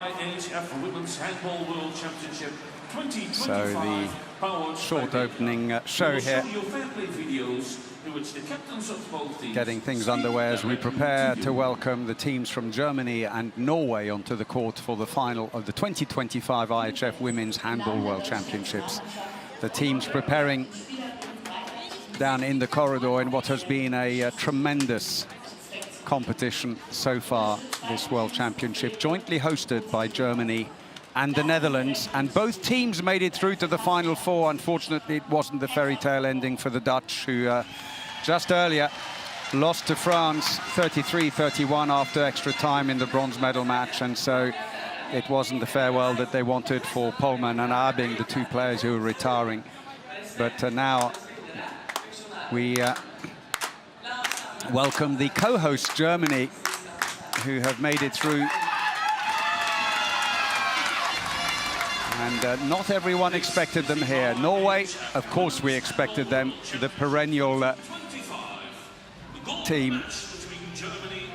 AHF Women's Handball World Championship 2025. So the short opening show here, getting things underway as we prepare to welcome the teams from Germany and Norway onto the court for the final of the 2025 IHF Women's Handball World Championships. The teams preparing down in the corridor in what has been a tremendous competition so far, this World Championship, jointly hosted by Germany and the Netherlands, and both teams made it through to the Final Four. Unfortunately, it wasn't the fairy tale ending for the Dutch, who just earlier lost to France 33-31 after extra time in the bronze medal match, and so it wasn't the farewell that they wanted for Polman and Abing, the two players who were retiring. But now we welcome the co-host Germany, who have made it through. And not everyone expected them here. Norway, of course we expected them, the perennial team.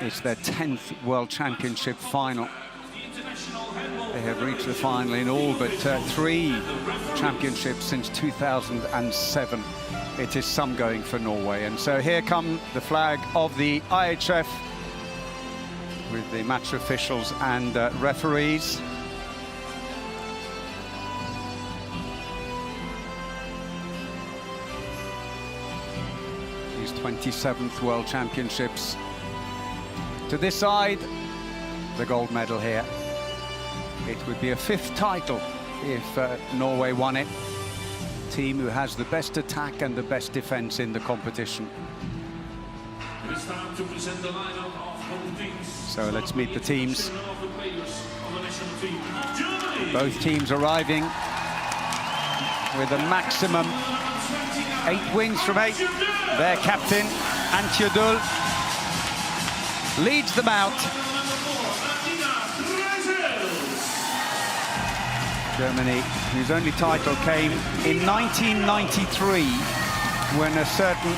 It's their 10th World Championship final. They have reached the final in all but 3 championships since 2007. It is some going for Norway. And so here come the flag of the IHF with the match officials and referees. These 27th World Championships. To this side, the gold medal here. It would be a 5th title if Norway won it. Team who has the best attack and the best defense in the competition. So let's meet the teams. Both teams arriving with a maximum 8 wins from 8. Their captain, Antje leads them out. Germany, whose only title came in 1993 when a certain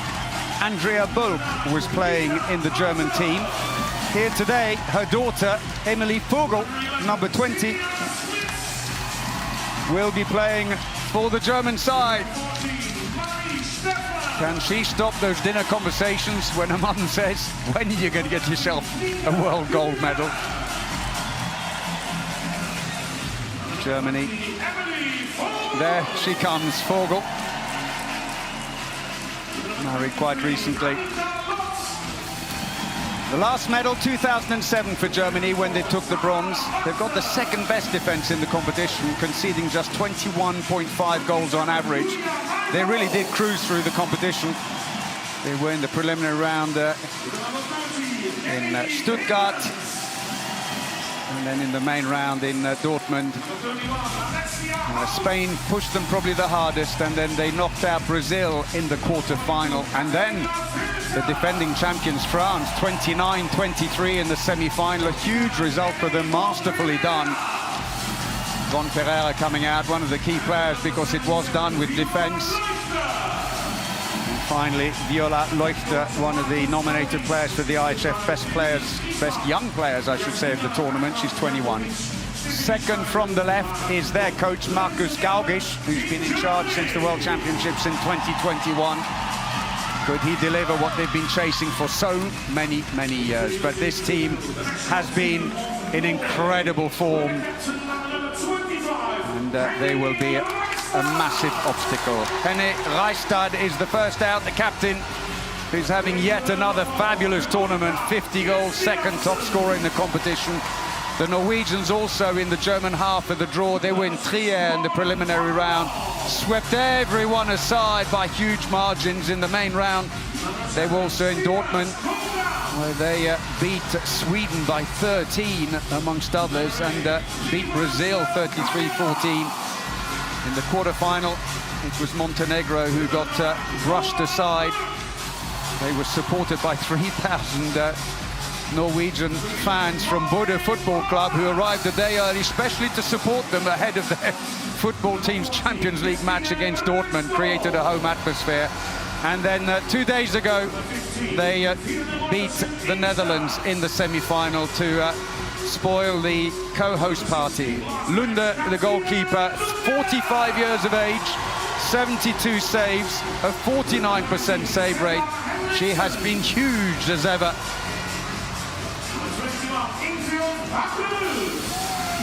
Andrea Bulk was playing in the German team. Here today, her daughter, Emilie Vogel, number 20, will be playing for the German side. Can she stop those dinner conversations when her mum says, when are you going to get yourself a world gold medal? Germany. There she comes, Vogel. Married quite recently. The last medal, 2007 for Germany, when they took the bronze. They've got the 2nd best defense in the competition, conceding just 21.5 goals on average. They really did cruise through the competition. They were in the preliminary round in Stuttgart, and then in the main round in Dortmund. Spain pushed them probably the hardest, and then they knocked out Brazil in the quarter-final. And then the defending champions, France, 29-23 in the semi-final. A huge result for them, masterfully done. Von Pereira coming out, one of the key players, because it was done with defense. And finally, Viola Leuchter, one of the nominated players for the IHF best young players, I should say, of the tournament. She's 21. Second from the left is their coach, Markus Gaugisch, who's been in charge since the World Championships in 2021. Could he deliver what they've been chasing for so many years? But this team has been in incredible form, and they will be a massive obstacle. Henny Reistad is the first out, the captain, who's having yet another fabulous tournament. 50 goals, 2nd top scorer in the competition. The Norwegians also in the German half of the draw. They win Trier in the preliminary round. Swept everyone aside by huge margins in the main round. They were also in Dortmund, where they beat Sweden by 13, amongst others, and beat Brazil 33-14. In the quarter-final, it was Montenegro who got brushed aside. They were supported by 3,000 Norwegian fans from Bodø Football Club, who arrived a day early, especially to support them ahead of their football team's Champions League match against Dortmund. Created a home atmosphere. And then 2 days ago, they beat the Netherlands in the semi-final to spoil the co-host party. Lunde, the goalkeeper, 45 years of age, 72 saves, a 49% save rate. She has been huge as ever.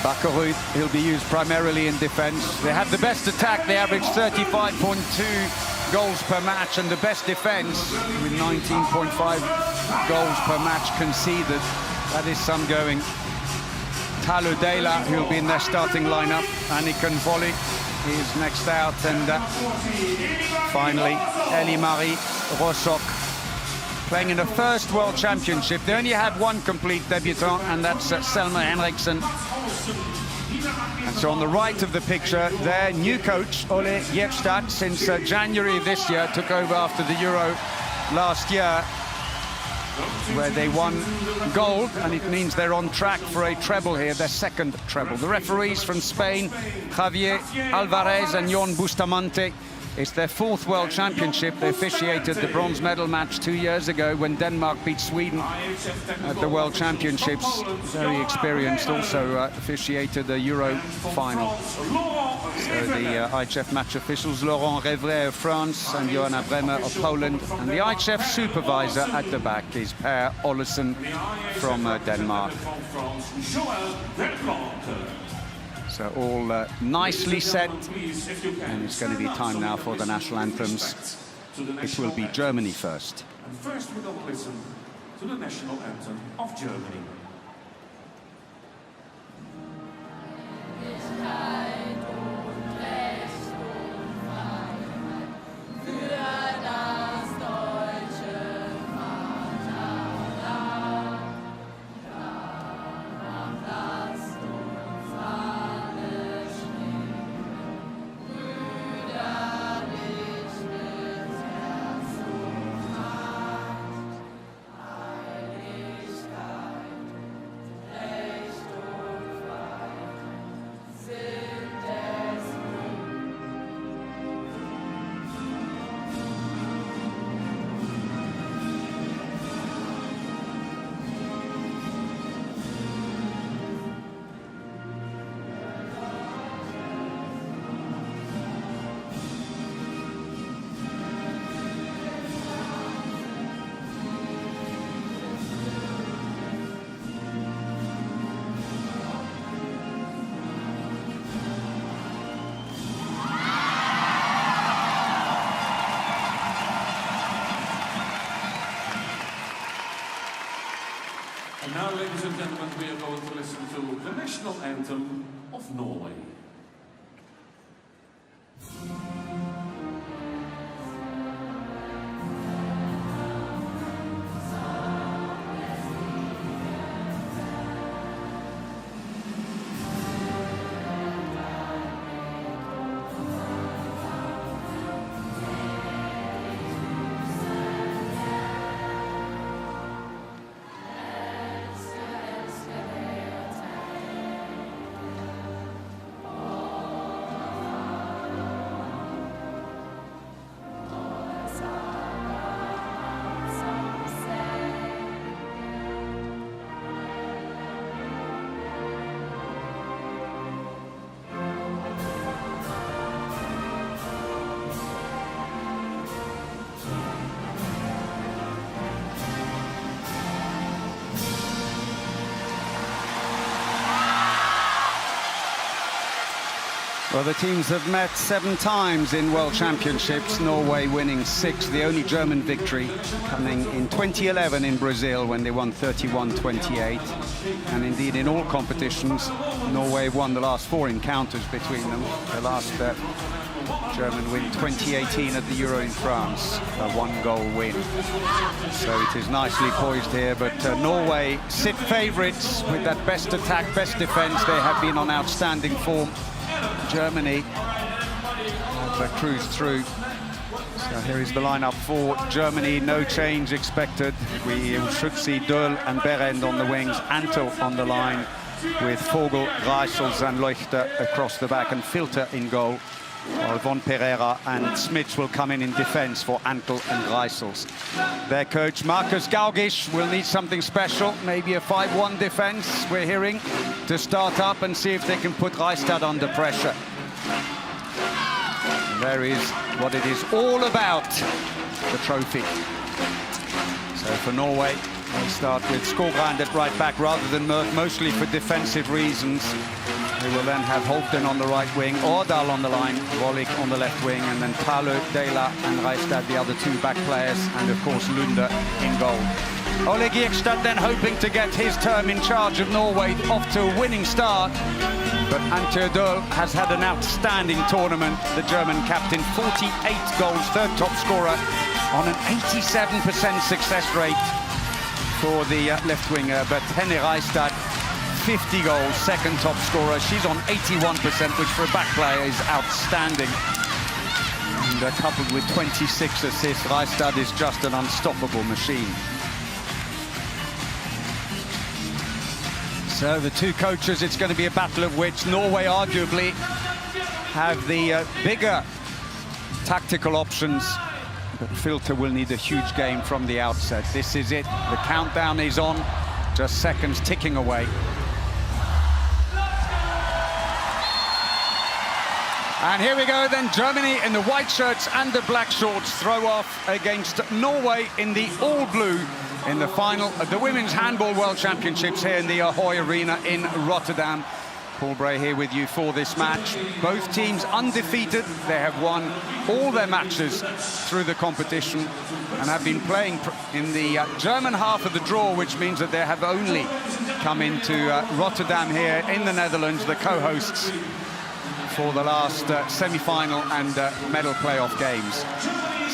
Bakkerud, he'll be used primarily in defense. They have the best attack. They average 35.2 goals per match, and the best defense with 19.5 goals per match conceded. That is some going. Taludela, who'll be in their starting lineup. Anniken Volley is next out, and finally Eli-Marie Rossok, playing in the first World Championship. They only had one complete debutant, and that's Selma Henriksen. And so on the right of the picture, their new coach, Ole Jefstad, since January this year, took over after the Euro last year, where they won gold, and it means they're on track for a treble here, their second treble. The referees from Spain, Javier Alvarez and Jon Bustamante. It's their fourth World Championship. They officiated the bronze medal match 2 years ago when Denmark beat Sweden at the World Championships. Very experienced, also officiated the Euro final. So the IHF match officials, Laurent Revret of France and Johanna Bremer of Poland. And the IHF supervisor at the back is Per Ollesen from Denmark. So all nicely set, and it's going to be time now for the national anthems. It will be Germany first. And first we're going to listen to the national anthem of Germany. And now, ladies and gentlemen, we are going to listen to the national anthem of Norway. Well, the teams have met 7 times in World Championships, Norway winning 6, the only German victory coming in 2011 in Brazil when they won 31-28. And indeed, in all competitions, Norway won the last 4 encounters between them. The last German win 2018 at the Euro in France, a 1-goal win. So it is nicely poised here, but Norway sit favourites with that best attack, best defence. They have been on outstanding form. Germany have cruised through. So here is the lineup for Germany. No change expected. We should see Döll and Berend on the wings, Anto on the line, with Vogel, Reisels and Leuchter across the back, and Filter in goal. While Von Pereira and Smits will come in defense for Antel and Reisels. Their coach, Markus Gaugisch, will need something special. Maybe a 5-1 defense, we're hearing, to start up and see if they can put Reistad under pressure. And there is what it is all about, the trophy. So for Norway, they start with Skogrand at right back rather than Mørk, mostly for defensive reasons. They will then have Holten on the right wing, Årdal on the line, Vollik on the left wing, and then Palu, Dela and Reistad, the other two back players, and of course Lunde in goal. Ole Gierstad then hoping to get his term in charge of Norway off to a winning start. But Ante Ødal has had an outstanding tournament. The German captain, 48 goals, third top scorer on an 87% success rate for the left winger. But Henny Reistad, 50 goals, second top scorer. She's on 81%, which for a back player is outstanding. And coupled with 26 assists, Reistad is just an unstoppable machine. So the two coaches, it's going to be a battle of which Norway arguably have the bigger tactical options. But Filter will need a huge game from the outset. This is it. The countdown is on. Just seconds ticking away. And here we go then, Germany in the white shirts and the black shorts throw off against Norway in the all blue in the final of the Women's Handball World Championships here in the Ahoy Arena in Rotterdam. Paul Bray here with you for this match. Both teams undefeated. They have won all their matches through the competition and have been playing in the German half of the draw, which means that they have only come into Rotterdam here in the Netherlands, the co-hosts, for the last semi-final and medal playoff games.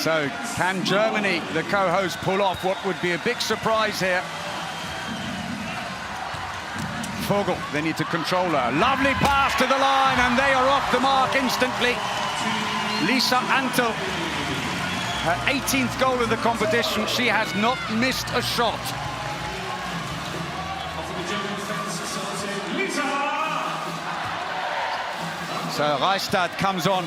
So can Germany, the co-host, pull off what would be a big surprise here? Vogel, they need to control her. Lovely pass to the line, and they are off the mark instantly. Lisa Antel, her 18th goal of the competition. She has not missed a shot. So Reistad comes on.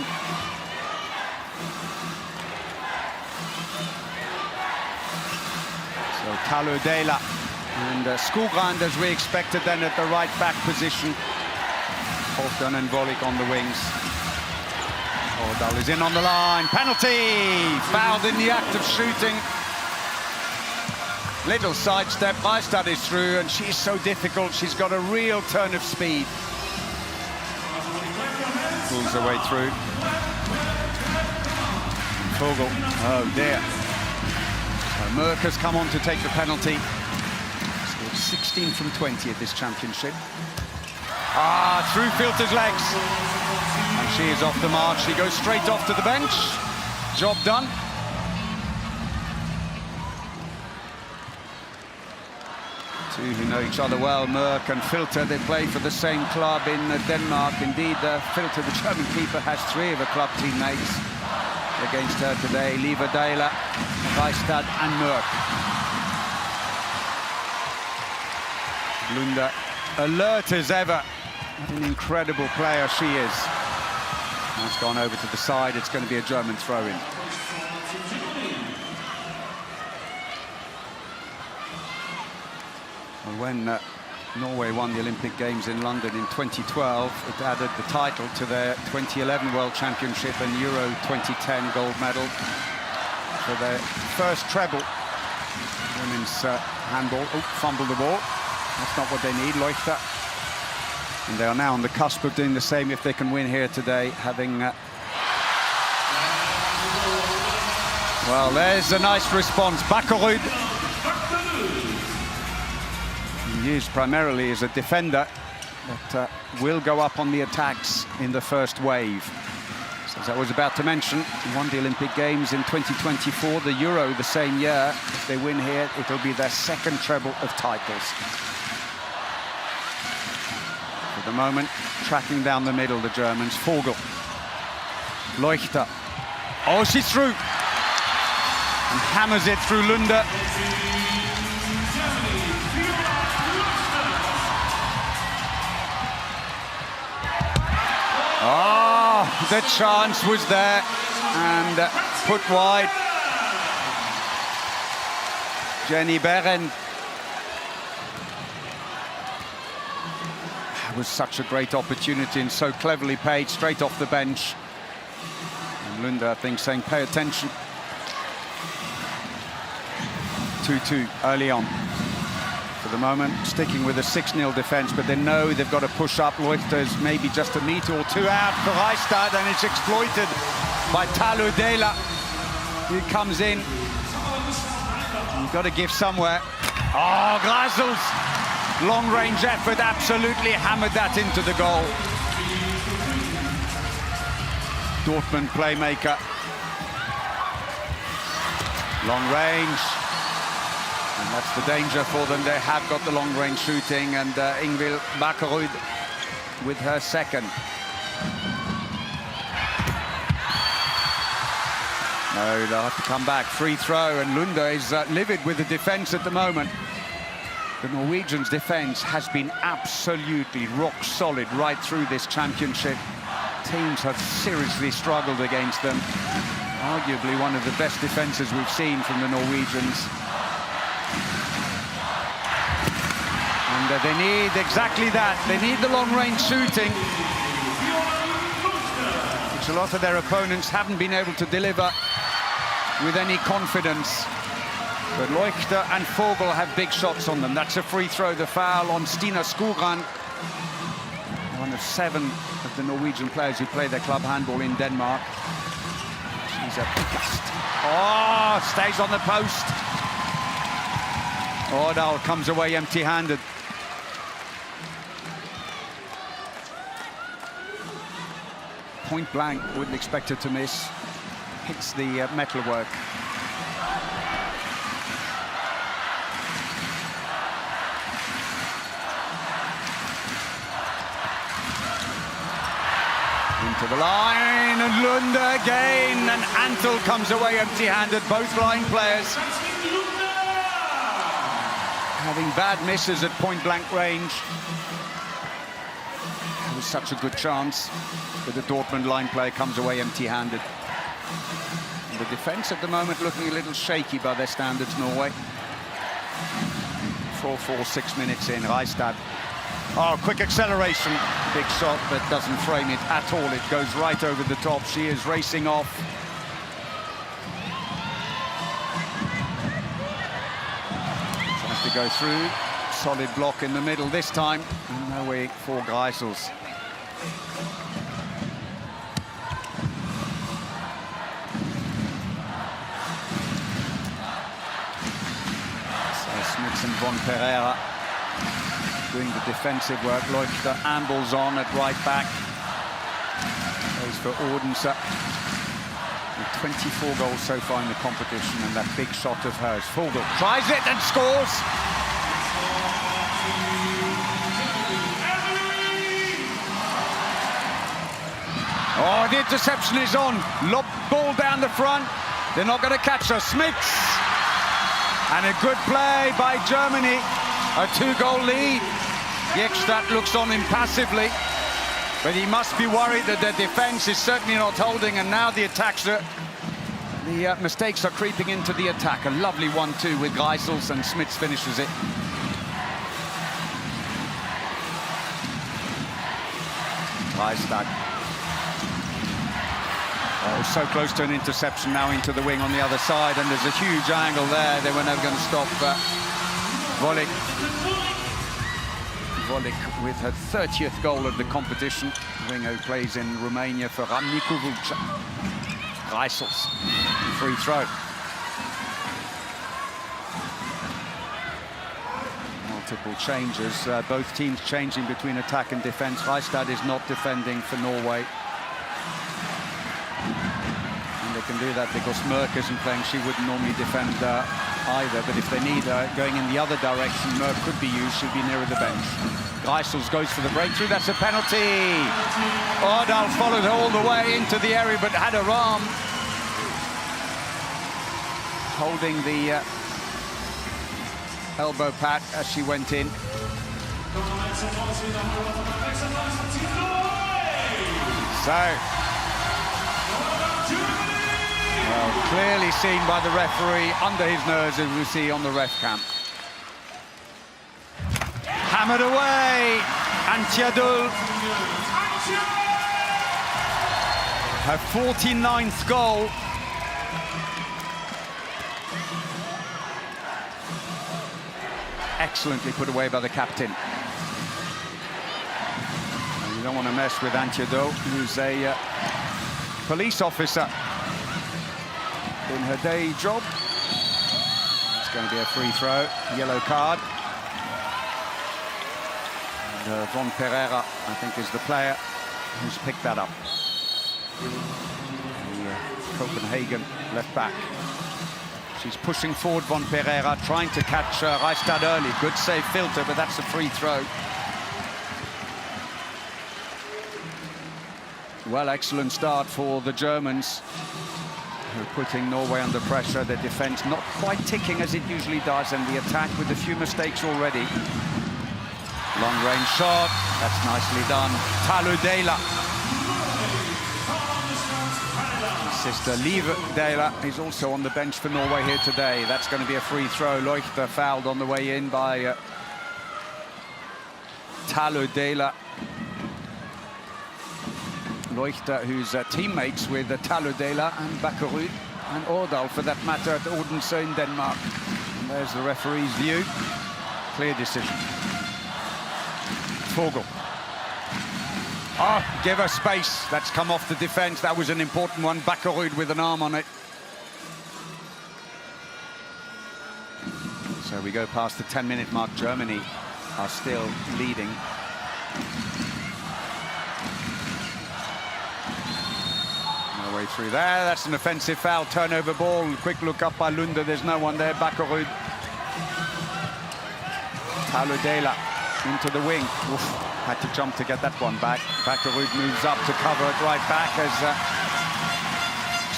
So Kalu Dela and Skogrand, as we expected, then at the right back position. Holten and Vollik on the wings. Årdal is in on the line. Penalty! Fouled in the act of shooting. Little sidestep. Reistad is through, and she's so difficult. She's got a real turn of speed. Pulls her way through. Vogel. Oh dear. So Mørk has come on to take the penalty. Scored 16 from 20 at this championship. Through Filter's legs. And she is off the mark. She goes straight off to the bench. Job done. Two who know each other well, Mørk and Filter. They play for the same club in Denmark. Indeed, Filter, the German keeper, has three of her club teammates against her today. Liva Dela, Reistad and Mørk. Lunde, alert as ever. What an incredible player she is. Now it's gone over to the side. It's going to be a German throw-in. When Norway won the Olympic Games in London in 2012, it added the title to their 2011 World Championship and Euro 2010 gold medal for their first treble. Women's handball. Oh, fumbled the ball. That's not what they need, Leuchter. And they are now on the cusp of doing the same if they can win here today, having... Well, there's a nice response. Bakkerud. Used primarily as a defender, but will go up on the attacks in the first wave. So as I was about to mention, he won the Olympic Games in 2024, the Euro the same year. If they win here, it'll be their second treble of titles. For the moment, tracking down the middle, the Germans. Vogel. Leuchter. Oh, she's through. And hammers it through Lunde. The chance was there and put wide. Jenny Berend. It was such a great opportunity and so cleverly paid straight off the bench. And Lunde, I think, saying, pay attention. 2-2 early on. For the moment, sticking with a 6-0 defence, but they know they've got to push up. Leuchter's maybe just a metre or two out for Reistad, and it's exploited by Taludela. He comes in. You've got to give somewhere. Oh, Grasels! Long-range effort, absolutely hammered that into the goal. Dortmund playmaker. Long range. And that's the danger for them. They have got the long-range shooting, and Ingvild Bakkerud with her second. No, they'll have to come back. Free throw, and Lunde is livid with the defence at the moment. The Norwegians' defence has been absolutely rock solid right through this championship. Teams have seriously struggled against them. Arguably one of the best defences we've seen from the Norwegians. And they need exactly that. They need the long-range shooting, which a lot of their opponents haven't been able to deliver with any confidence. But Leuchter and Vogel have big shots on them. That's a free throw. The foul on Stina Skogran, one of 7 of the Norwegian players who play their club handball in Denmark. She's a bust. Oh, stays on the post. Årdal comes away empty-handed. Point blank, wouldn't expect her to miss. Hits the metalwork. Into the line, and Lunde again, and Antel comes away empty-handed. Both line players having bad misses at point-blank range. It was such a good chance, but the Dortmund line player comes away empty-handed. And the defence at the moment looking a little shaky by their standards, Norway. 4-4, 6 minutes in, Reistad. Oh, quick acceleration. Big shot, but doesn't frame it at all. It goes right over the top. She is racing off. Tries to go through. Solid block in the middle this time. And no way for Greisels. So Smits and Von Pereira doing the defensive work. Leuchter ambles on at right back. Goes for Odense. With 24 goals so far in the competition, and that big shot of hers. Vogel tries it and scores. Oh, the interception is on. Lob ball down the front. They're not going to catch her. Smits. And a good play by Germany. A 2-goal lead. Jekstad looks on impassively, but he must be worried that their defense is certainly not holding, and now the attacks are, the mistakes are creeping into the attack. A lovely 1-2 with Greisels, and Smits finishes it. Reistad. Oh, so close to an interception now into the wing on the other side, and there's a huge angle there. They were never going to stop Volek. Volek with her 30th goal of the competition. Wingo plays in Romania for Ramnikovic. Greisels, free throw. Multiple changes, both teams changing between attack and defense. Reistad is not defending for Norway. And they can do that because Merck isn't playing. She wouldn't normally defend either, but if they need her going in the other direction, Merck could be used. She'd be nearer the bench. Greisels goes for the breakthrough. That's a penalty. Årdal followed her all the way into the area, but had her arm holding the elbow pad as she went in. So Well, clearly seen by the referee under his nose, as we see on the ref cam. Hammered away, Antiadul. Her 49th goal. Excellently put away by the captain. And you don't want to mess with Antiadul, who's a police officer in her day job. It's going to be a free throw, yellow card. And Von Pereira, I think, is the player who's picked that up. The Copenhagen left back. She's pushing forward, Von Pereira, trying to catch Reistad early. Good save, Filter, but that's a free throw. Well, excellent start for the Germans, who are putting Norway under pressure. The defense not quite ticking as it usually does, and the attack with a few mistakes already. Long-range shot, that's nicely done. Taludela. His sister Liv Dela is also on the bench for Norway here today. That's going to be a free throw. Leuchter fouled on the way in by Taludela. Leuchter, who's teammates with Taludela and Bakkerud and Årdal, for that matter, at Odense in Denmark. And there's the referee's view. Clear decision. Fogel. Oh, give her space. That's come off the defense. That was an important one. Bakkerud with an arm on it. So we go past the 10-minute mark. Germany are still leading. No way through there. That's an offensive foul. Turnover ball. Quick look up by Lunde. There's no one there. Bakkerud. Taludela into the wing. Oof. Had to jump to get that one back. Bakkerud moves up to cover it right back as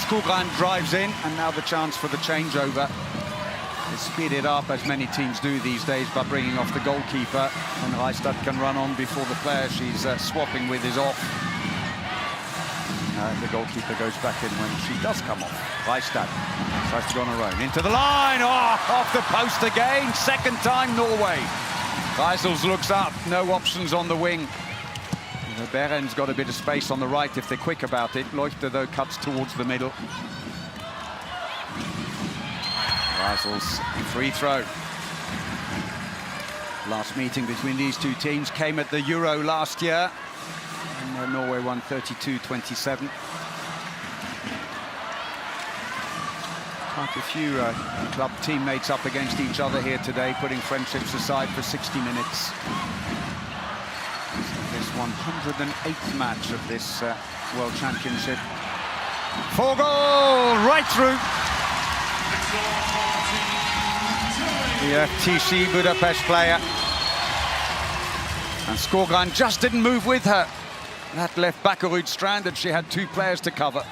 Skogran drives in, and now the chance for the changeover. They speed it up, as many teams do these days, by bringing off the goalkeeper, and Reistad can run on before the player she's swapping with is off. The goalkeeper goes back in when she does come off. Reistad tries to go on her own. Into the line, off the post again. Second time Norway. Reisels looks up, no options on the wing. Beren's got a bit of space on the right if they're quick about it. Leuchter, though, cuts towards the middle. Reisels, free throw. Last meeting between these two teams came at the Euro last year. And Norway won 32-27. Quite a few club teammates up against each other here today, putting friendships aside for 60 minutes. This 108th match of this World Championship. Fogel, right through. The FTC Budapest player. And Skogran just didn't move with her. That left Bakkerud stranded. She had two players to cover.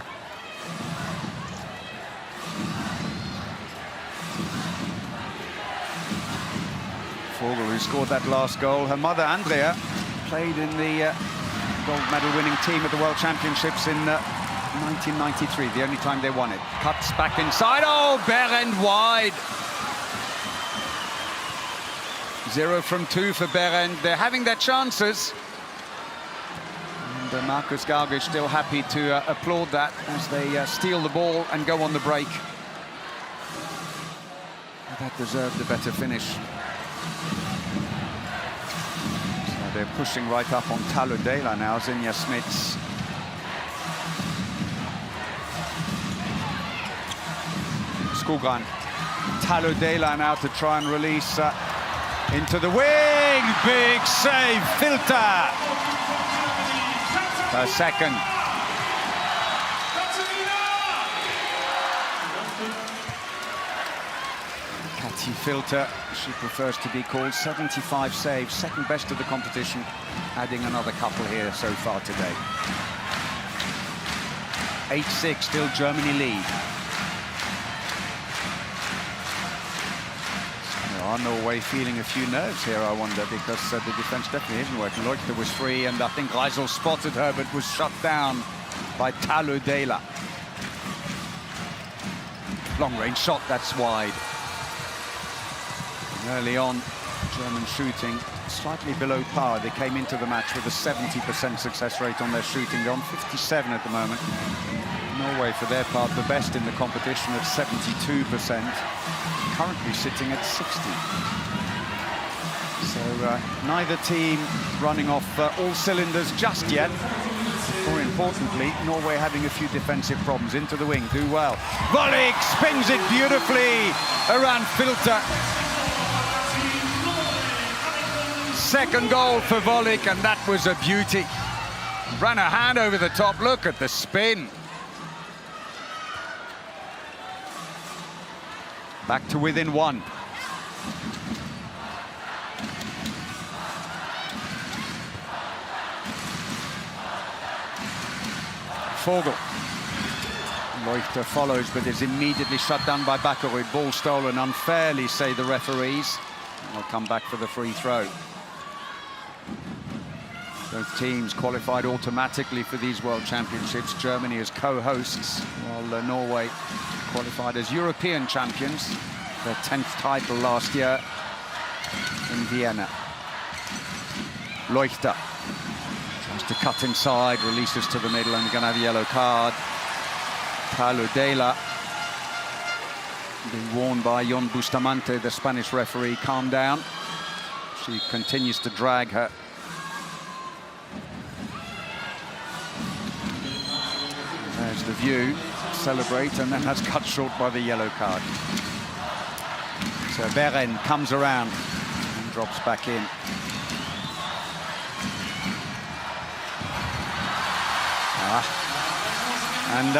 Fogel, who scored that last goal. Her mother, Andrea, played in the gold medal winning team at the World Championships in 1993, the only time they won it. Cuts back inside. Oh, Berend wide. 0 from 2 for Berend. They're having their chances. And Marcus Gargic still happy to applaud that as they steal the ball and go on the break. That deserved a better finish. So they're pushing right up on Taludela now, Zinja Smits. Skogran. Taludela now to try and release into the wing. Big save, Filter. Her second. Kati Filter, she prefers to be called. 75 saves, second best of the competition, adding another couple here so far today. 8-6, still Germany lead. Are Norway feeling a few nerves here, I wonder, because the defense definitely isn't working. Leuchter was free, and I think Reisel spotted her, but was shut down by Taludela. Long-range shot, that's wide. And early on, German shooting slightly below par. They came into the match with a 70% success rate on their shooting. They're on 57 at the moment. Norway, for their part, the best in the competition at 72%. Currently sitting at 60. So neither team running off all cylinders just yet. More importantly, Norway having a few defensive problems. Into the wing, do well. Volek spins it beautifully around Filter. Second goal for Volek, and that was a beauty. Ran a hand over the top. Look at the spin. Back to within one. Vogel. Leuchter follows, but is immediately shut down by Bakkerud. Ball stolen unfairly, say the referees. They'll come back for the free throw. Both teams qualified automatically for these World Championships. Germany as co-hosts, while Norway qualified as European champions. Their 10th title last year in Vienna. Leuchter tries to cut inside, releases to the middle, and we're going to have a yellow card. Taludela being warned by Jon Bustamante, the Spanish referee. Calm down. She continues to drag her. There's the view. Celebrate, and then that's cut short by the yellow card. So Beren comes around and drops back in. And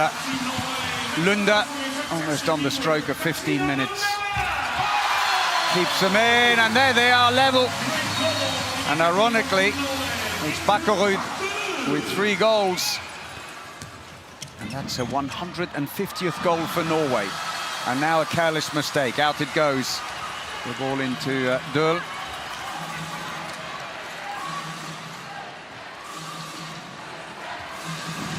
Lunde almost on the stroke of 15 minutes. Keeps them in, and there they are, level. And ironically, it's Bakkerud with 3 goals. And that's a 150th goal for Norway. And now a careless mistake. Out it goes. The ball into Døhl.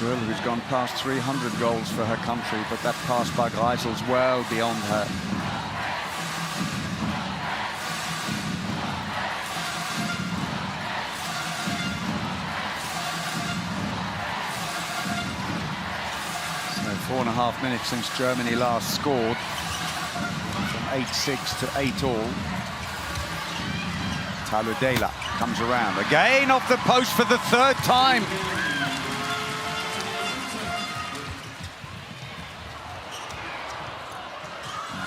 Døhl, who's gone past 300 goals for her country, but that pass by Greisel's well beyond her. So 4.5 minutes since Germany last scored. From 8-6 to 8-all. Taludela comes around. Again off the post for the 3rd time.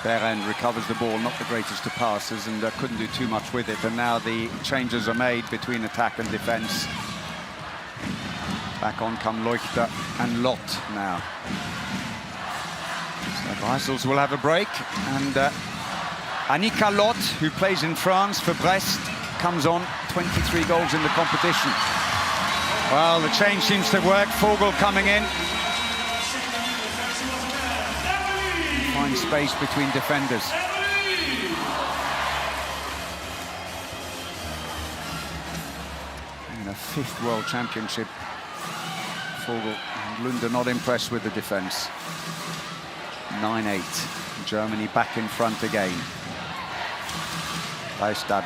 Beren recovers the ball, not the greatest of passes, and couldn't do too much with it. And now the changes are made between attack and defense. Back on come Leuchter and Lot now. So Greisel's will have a break, and Annika Lot, who plays in France for Brest, comes on. 23 goals in the competition. Well, the change seems to work. Vogel coming in. Find space between defenders. In a 5th World Championship, Vogel and Lunde not impressed with the defense. 9-8. Germany back in front again. Reistad.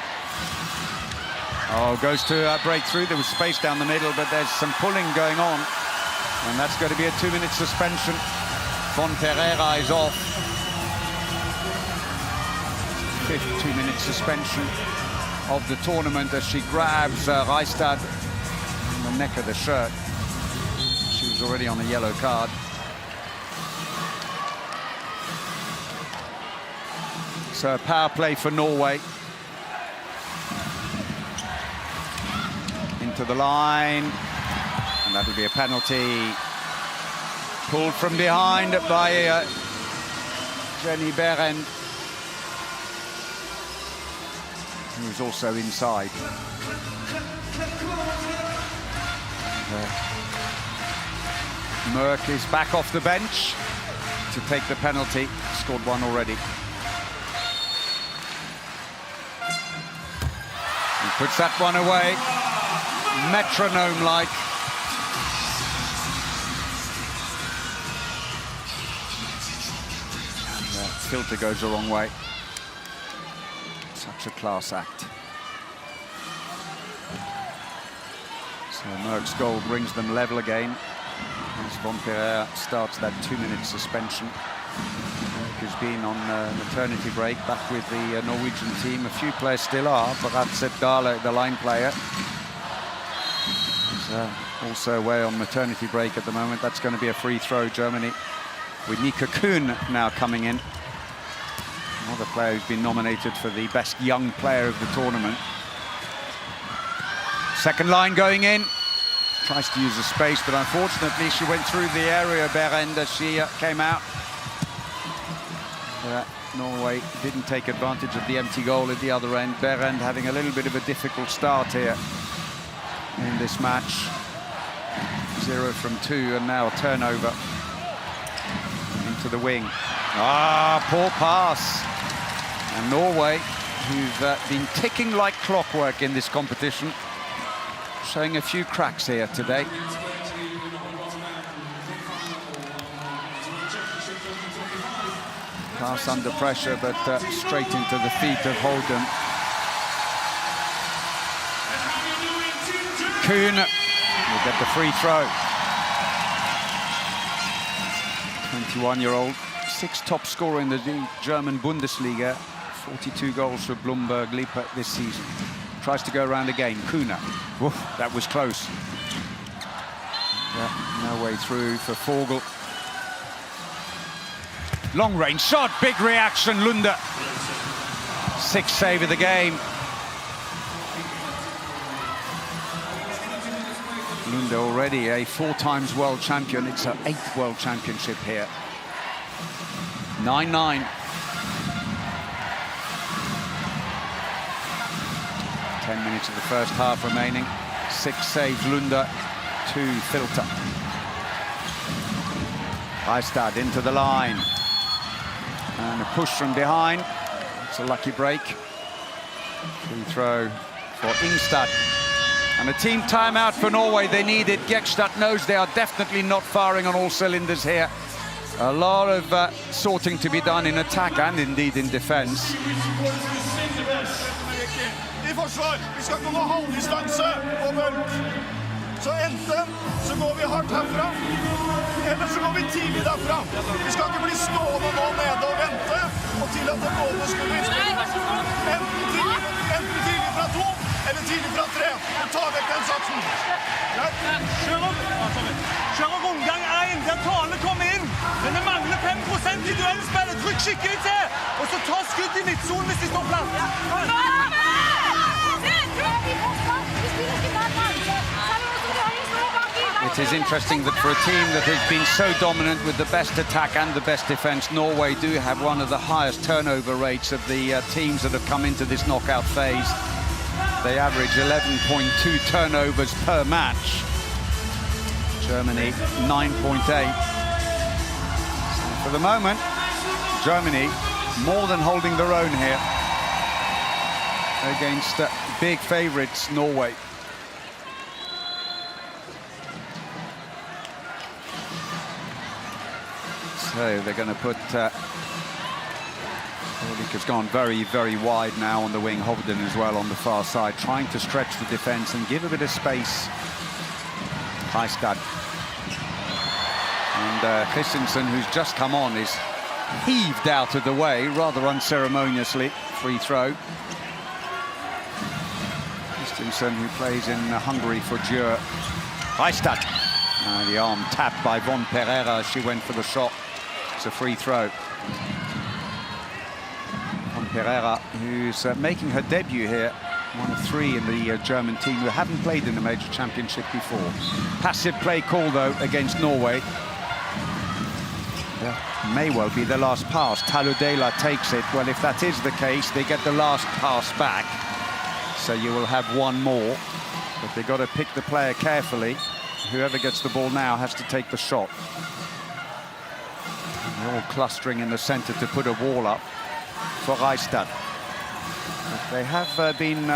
Oh, goes to break through. There was space down the middle, but there's some pulling going on. And that's going to be a 2-minute suspension. Von Pereira is off. 5th 2-minute suspension of the tournament as she grabs Reistad in the neck of the shirt. She was already on a yellow card. So a power play for Norway. Into the line, and that will be a penalty. Pulled from behind by Jenny Beren, who's also inside. Merck is back off the bench to take the penalty. Scored 1 already. He puts that one away. Metronome-like. filter goes the wrong way. Such a class act. So Merck's goal brings them level again as Von Pereira starts that 2-minute suspension. Who's been on maternity break, back with the Norwegian team. A few players still are, but Radseth Dale, the line player, is also away on maternity break at the moment. That's going to be a free throw, Germany, with Nika Kuhn now coming in. Another player who's been nominated for the best young player of the tournament. Second line going in. Tries to use the space, but unfortunately she went through the area, Berend, as she came out. Norway didn't take advantage of the empty goal at the other end. Berend having a little bit of a difficult start here in this match. 0 from 2, and now a turnover into the wing. Ah, poor pass. And Norway, who've been ticking like clockwork in this competition, showing a few cracks here today. Pass under pressure, but straight into the feet of Holden. Kuhn will get the free throw. 21-year-old, 6th top scorer in the German Bundesliga. 42 goals for Blumberg Lippe this season. Tries to go around again. Kuhn. Woof, that was close. Yeah, no way through for Vogel. Long range shot, big reaction, Lunde. 6th save of the game. Lunde already a 4-times world champion. It's her 8th world championship here. 9-9. 10 minutes of the first half remaining. 6 saves, Lunde, 2 Filter. Reistad into the line. And a push from behind. It's a lucky break. Free throw for Ingstad. And a team timeout for Norway. They need it. Gekstad knows they are definitely not firing on all cylinders here. A lot of sorting to be done in attack and indeed in defense. I forsvar, vi skal gå halvdistanse og mørk. Så enten så går vi hardt herfra, eller så går vi tidlig derfra. Vi skal ikke bli stående nå nede og vente, og til at det både skulle enten tidlig fra 2, eller tidlig fra 3. Og ta vekk den satsen. Kjør rundgang 1, der Tale kommer inn. Men det mangler 5% i duellspillet. Trykk skikkelig til, og så ta skudd i midtzonen hvis de står plass. It is interesting that for a team that has been so dominant with the best attack and the best defense, Norway do have one of the highest turnover rates of the teams that have come into this knockout phase. They average 11.2 turnovers per match. Germany, 9.8. So for the moment, Germany more than holding their own here against big favourites, Norway. So they're going to put... has gone very, very wide now on the wing. Hovden as well on the far side, trying to stretch the defence and give a bit of space. Reistad. And Christensen, who's just come on, is heaved out of the way rather unceremoniously. Free throw. Christensen, who plays in Hungary for Djur. Reistad. The arm tapped by Von Pereira as she went for the shot. It's a free throw. Von Pereira, who's making her debut here, one of 3 in the German team who haven't played in a major championship before. Passive play call, though, against Norway. That may well be the last pass. Taludela takes it. Well, if that is the case, they get the last pass back. So you will have one more. But they've got to pick the player carefully. Whoever gets the ball now has to take the shot. And they're all clustering in the centre to put a wall up for Reistad. But they have been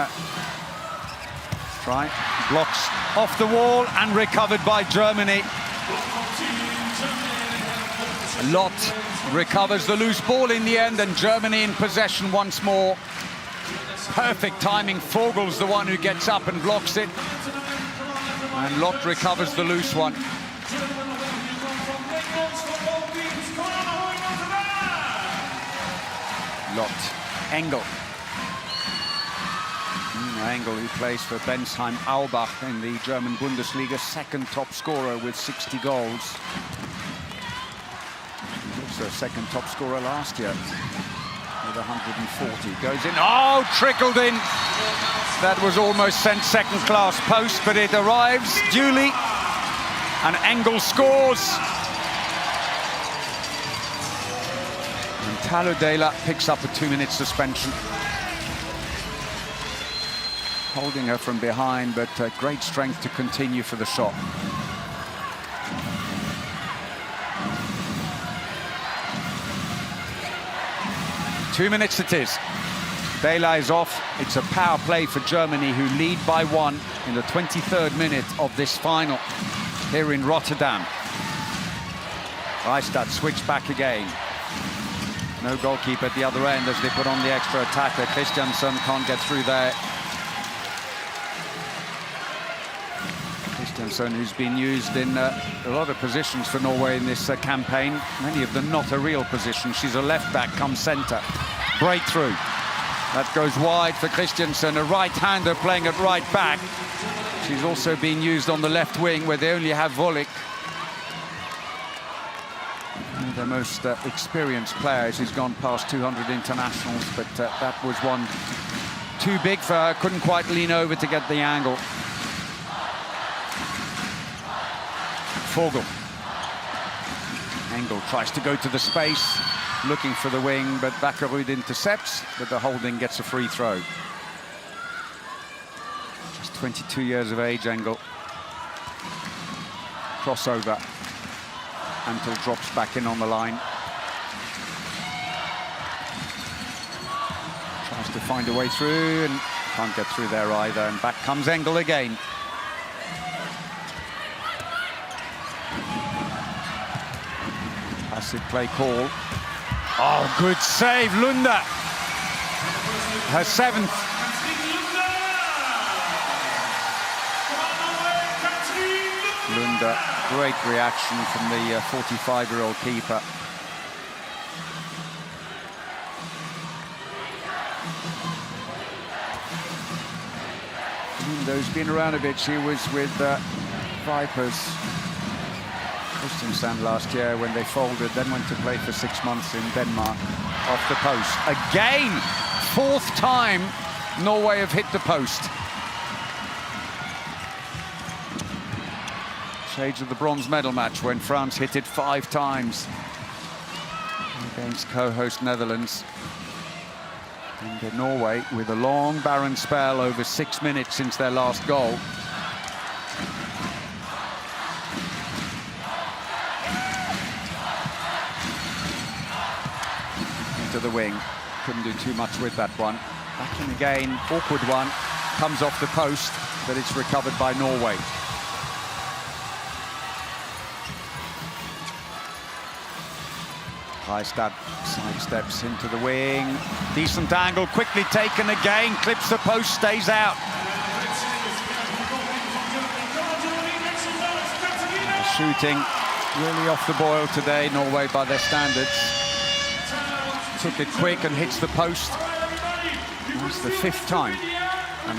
trying. Blocks off the wall and recovered by Germany. Lot recovers the loose ball in the end, and Germany in possession once more. Perfect timing. Vogel's the one who gets up and blocks it. And Lot recovers the loose one. Lot. Engel. Engel, who plays for Bensheim-Aubach in the German Bundesliga, second top scorer with 60 goals. Also second top scorer last year with 140. Goes in. Oh, trickled in. That was almost sent second class post, but it arrives duly. And Engel scores. And Taludela picks up a 2-minute suspension. Holding her from behind, but great strength to continue for the shot. Two minutes it is. Dela is off. It's a power play for Germany, who lead by 1 in the 23rd minute of this final here in Rotterdam. Reistad switch back again. No goalkeeper at the other end as they put on the extra attacker. Christiansen can't get through there. Christiansen, who's been used in a lot of positions for Norway in this campaign, many of them not a real position. She's a left back, comes centre. Breakthrough. That goes wide for Christiansen, a right-hander playing at right back. She's also been used on the left wing, where they only have Volek. Their most experienced player. She's gone past 200 internationals, but that was one too big for her. Couldn't quite lean over to get the angle. Vogel. Engel tries to go to the space, looking for the wing, but Bakkerud intercepts, but the holding gets a free throw. Just 22 years of age, Engel. Crossover. Antel drops back in on the line. Tries to find a way through and can't get through there either. And back comes Engel again. Passive play call. Oh, good save, Lunda. Her 7th. Lunda, great reaction from the 45-year-old keeper. Lunda's been around a bit. She was with Vipers Kristiansand last year when they folded, then went to play for 6 months in Denmark off the post. Again, 4th time Norway have hit the post. Shades of the bronze medal match when France hit it 5 times against co-host Netherlands. And Norway with a long barren spell over 6 minutes since their last goal. Into the wing, couldn't do too much with that one. Back in again, awkward one, comes off the post, but it's recovered by Norway. Reistad sidesteps into the wing. Decent angle, quickly taken again. Clips the post, stays out. Shooting really off the boil today, Norway, by their standards. Took it quick and hits the post. That's the 5th time. And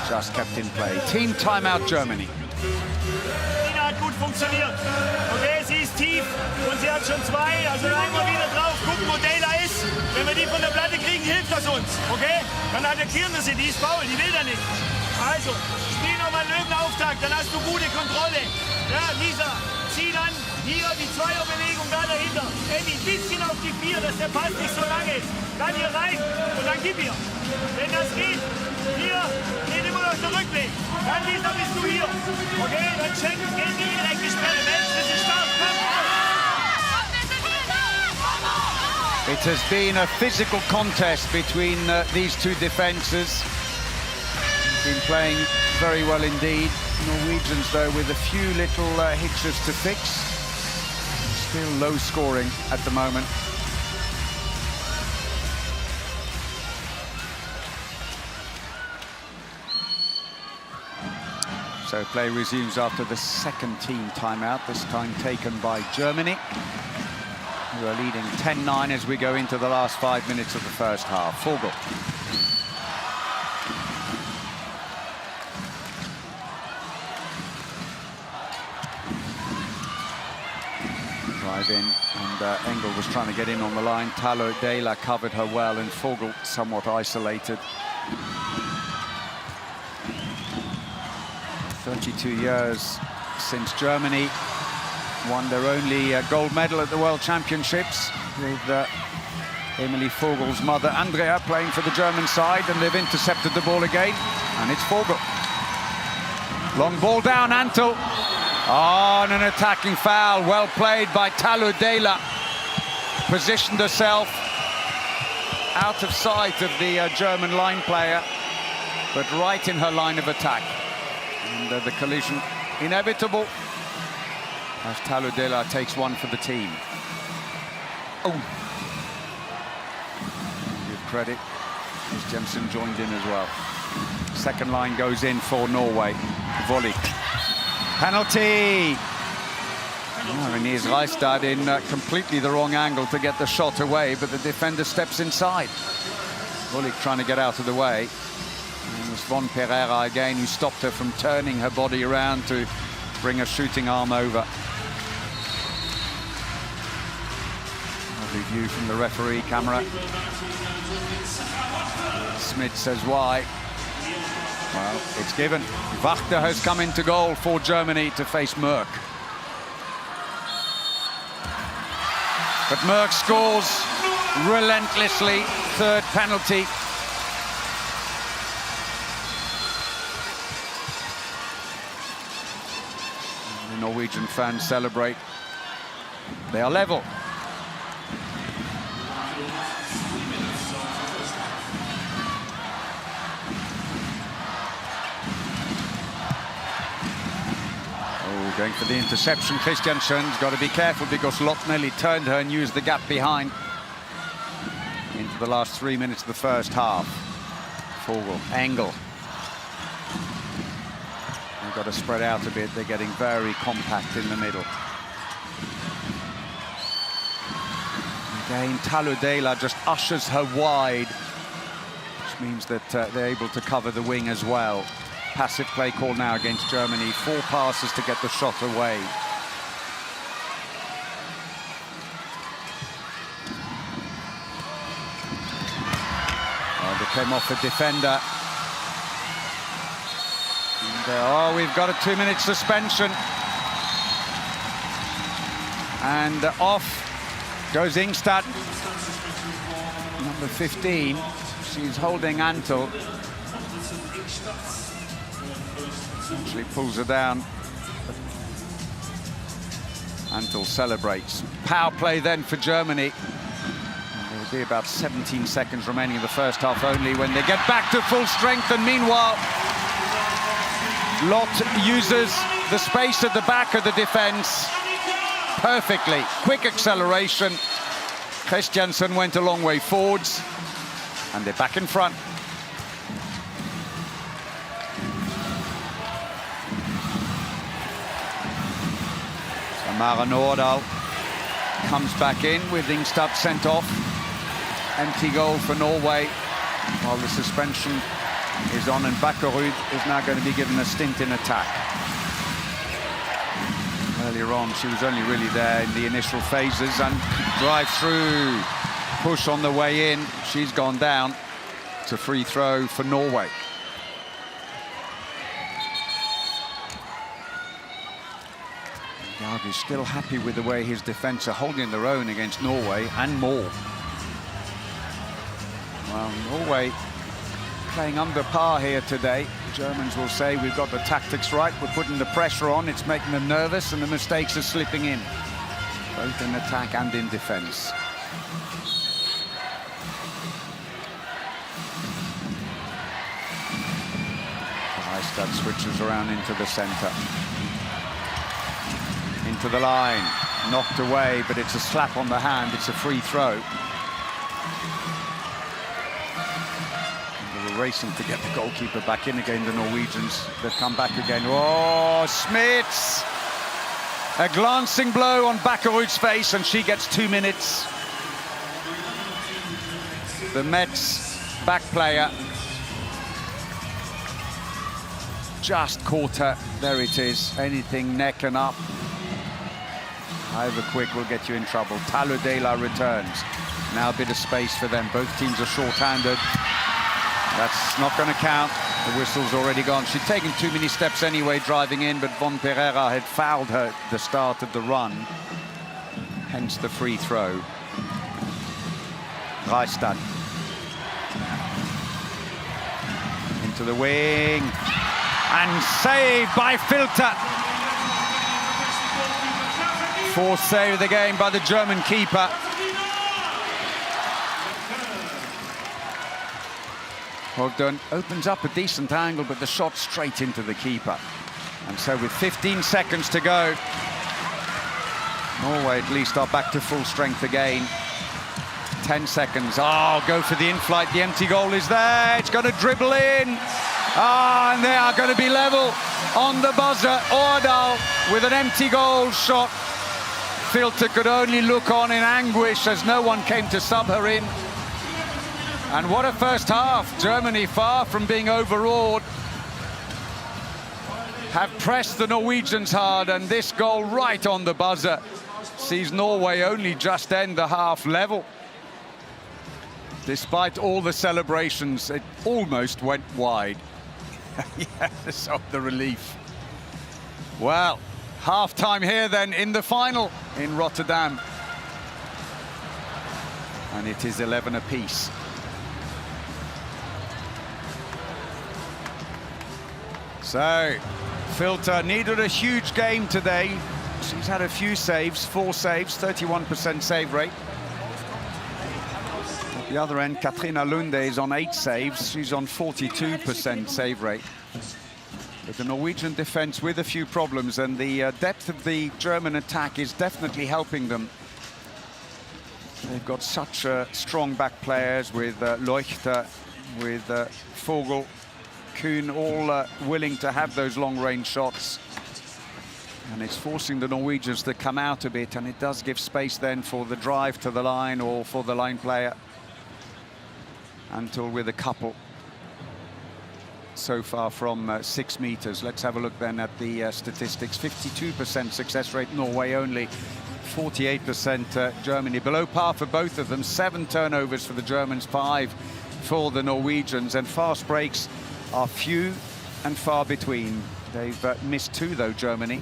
just kept in play. Team timeout, Germany. Nina hat gut funktioniert. Okay, sie ist tief und sie hat schon 2. Also einmal wieder drauf, gucken, wo Dela ist. Wenn wir die von der Platte kriegen, hilft das uns. Okay? Dann attackieren wir sie, die ist faul, die will da nicht. Also, spiel nochmal einen Löwenauftakt, dann hast du gute Kontrolle. Ja, Lisa, zieh dann hier die Zweierbewegung da dahinter. Eddie, ein bisschen auf die 4, dass der Pass nicht so lang ist. Dann hier rein und dann gib ihr. Wenn das geht, hier, geht immer noch der Rückweg. Dann Lisa, bist du hier. Okay, dann schenken, gehen die direkt die Sperre. Mensch, das ist stark. It has been a physical contest between these two defences. been playing very well indeed. Norwegians, though, with a few little hitches to fix. Still low scoring at the moment. So play resumes after the second team timeout, this time taken by Germany, who are leading 10-9 as we go into the last 5 minutes of the first half. Vogel. Drive in, and Engel was trying to get in on the line. Talo Dela covered her well, and Vogel somewhat isolated. 32 years since Germany won their only gold medal at the World Championships, with Emily Vogel's mother Andrea playing for the German side, and they've intercepted the ball again, and it's Vogel. Long ball down, Antel. Oh, and an attacking foul. Well played by Talo Dela. Positioned herself out of sight of the German line player, but right in her line of attack. And the collision inevitable as Talo Dela takes one for the team. Oh, give credit, Jensen joined in as well. Second line goes in for Norway. Volley. Penalty! Oh, and here's Reistad in completely the wrong angle to get the shot away, but the defender steps inside. Volley trying to get out of the way. And it was Von Pereira again who stopped her from turning her body around to bring her shooting arm over. Lovely view from the referee camera. Smith says why. Well, it's given. Wachter has come into goal for Germany to face Merck. But Merck scores relentlessly. Third penalty. And the Norwegian fans celebrate. They are level. Going for the interception. Christiansen's got to be careful because Lotnelli turned her and used the gap behind into the last 3 minutes of the first half. Vogel, Engel. They've got to spread out a bit. They're getting very compact in the middle. Again, Talo Dela just ushers her wide, which means that they're able to cover the wing as well. Passive play call now against Germany. 4 passes to get the shot away. They came off a defender. And, we've got a 2-minute suspension. And off goes Ingstad. Number 15. She's holding Antel. Actually pulls her down. Antel celebrates. Power play then for Germany. There will be about 17 seconds remaining in the first half only when they get back to full strength. And meanwhile, Lot uses the space at the back of the defense perfectly. Quick acceleration. Christiansen went a long way forwards, and they're back in front. Mara Nordahl comes back in with Ingstad sent off. Empty goal for Norway while the suspension is on, and Bakkerud is now going to be given a stint in attack. Earlier on, she was only really there in the initial phases, and drive through, push on the way in. She's gone down. It's a free throw for Norway. He's still happy with the way his defence are holding their own against Norway and more. Well, Norway playing under par here today. The Germans will say we've got the tactics right, we're putting the pressure on, it's making them nervous, and the mistakes are slipping in, both in attack and in defence. Reistad switches around into the center. Into the line. Knocked away, but it's a slap on the hand. It's a free throw. They were racing to get the goalkeeper back in again, the Norwegians. They've come back again. Oh, Smits! A glancing blow on Bakkerud's face, and she gets 2 minutes. The Mets back player just caught her. There it is. Anything neck and up. However quick will get you in trouble. Taludela returns. Now a bit of space for them. Both teams are short-handed. That's not going to count. The whistle's already gone. She'd taken too many steps anyway driving in, but Von Pereira had fouled her at the start of the run. Hence the free throw. Reistad. Into the wing. And saved by Filter. Fourth save of the game by the German keeper. Hogdon opens up a decent angle, but the shot straight into the keeper. And so with 15 seconds to go, Norway at least are back to full strength again. 10 seconds. Oh, go for the in-flight. The empty goal is there. It's going to dribble in. Ah, and they are going to be level on the buzzer. Årdal with an empty goal shot. Filter could only look on in anguish as no one came to sub her in. And what a first half. Germany, far from being overawed, have pressed the Norwegians hard, and this goal right on the buzzer sees Norway only just end the half level. Despite all the celebrations, it almost went wide. Yes, of the relief. Well, half-time here then in the final in Rotterdam. And it is 11 apiece. So, Filter needed a huge game today. She's had a few saves, 4 saves, 31% save rate. At the other end, Katrina Lunde is on 8 saves. She's on 42% save rate. But the Norwegian defense with a few problems, and the depth of the German attack is definitely helping them. They've got such strong back players with Leuchter, with Vogel, Kuhn, all willing to have those long-range shots. And it's forcing the Norwegians to come out a bit, and it does give space then for the drive to the line or for the line player. Until with a couple so far from 6 meters. Let's have a look then at the statistics. 52% success rate, Norway only. 48% Germany. Below par for both of them. 7 turnovers for the Germans, 5 for the Norwegians. And fast breaks are few and far between. They've missed 2 though, Germany.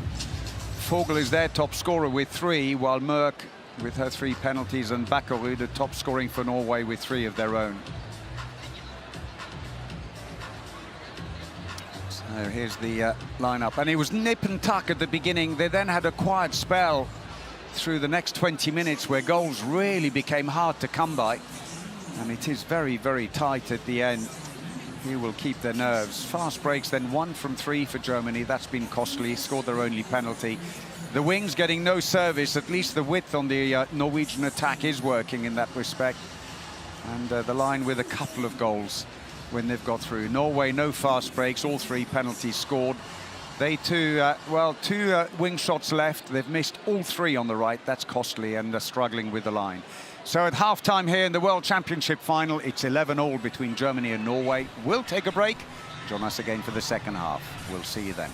Vogel is their top scorer with 3, while Merck with her 3 penalties, and Bakkerud the top scoring for Norway with 3 of their own. So here's the lineup, and it was nip and tuck at the beginning. They then had a quiet spell through the next 20 minutes where goals really became hard to come by, and it is very, very tight at the end. He will keep their nerves. Fast breaks, then 1 from 3 for Germany. That's been costly. Scored their only penalty. The wings getting no service. At least the width on the Norwegian attack is working in that respect. And the line with a couple of goals when they've got through. Norway, no fast breaks. All 3 penalties scored. They too, well, 2 wing shots left. They've missed all 3 on the right. That's costly, and they're struggling with the line. So at half-time here in the World Championship final, it's 11-all between Germany and Norway. We'll take a break. Join us again for the second half. We'll see you then.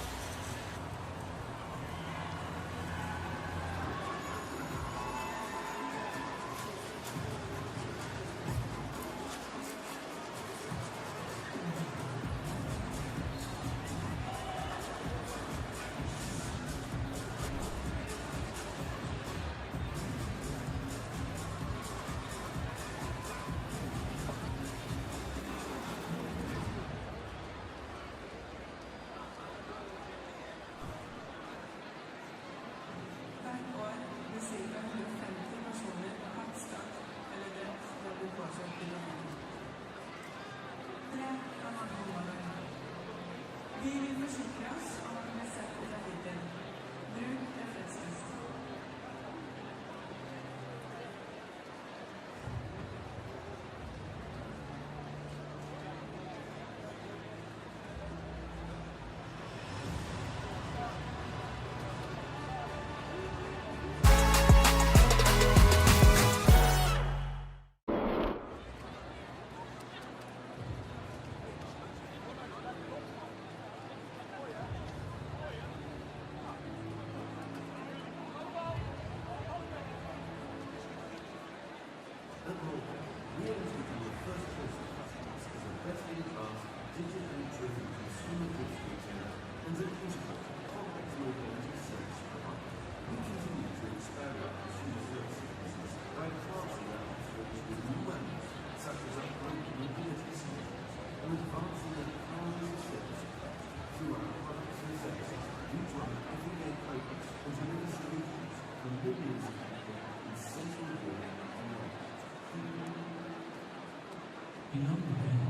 Beyond the veil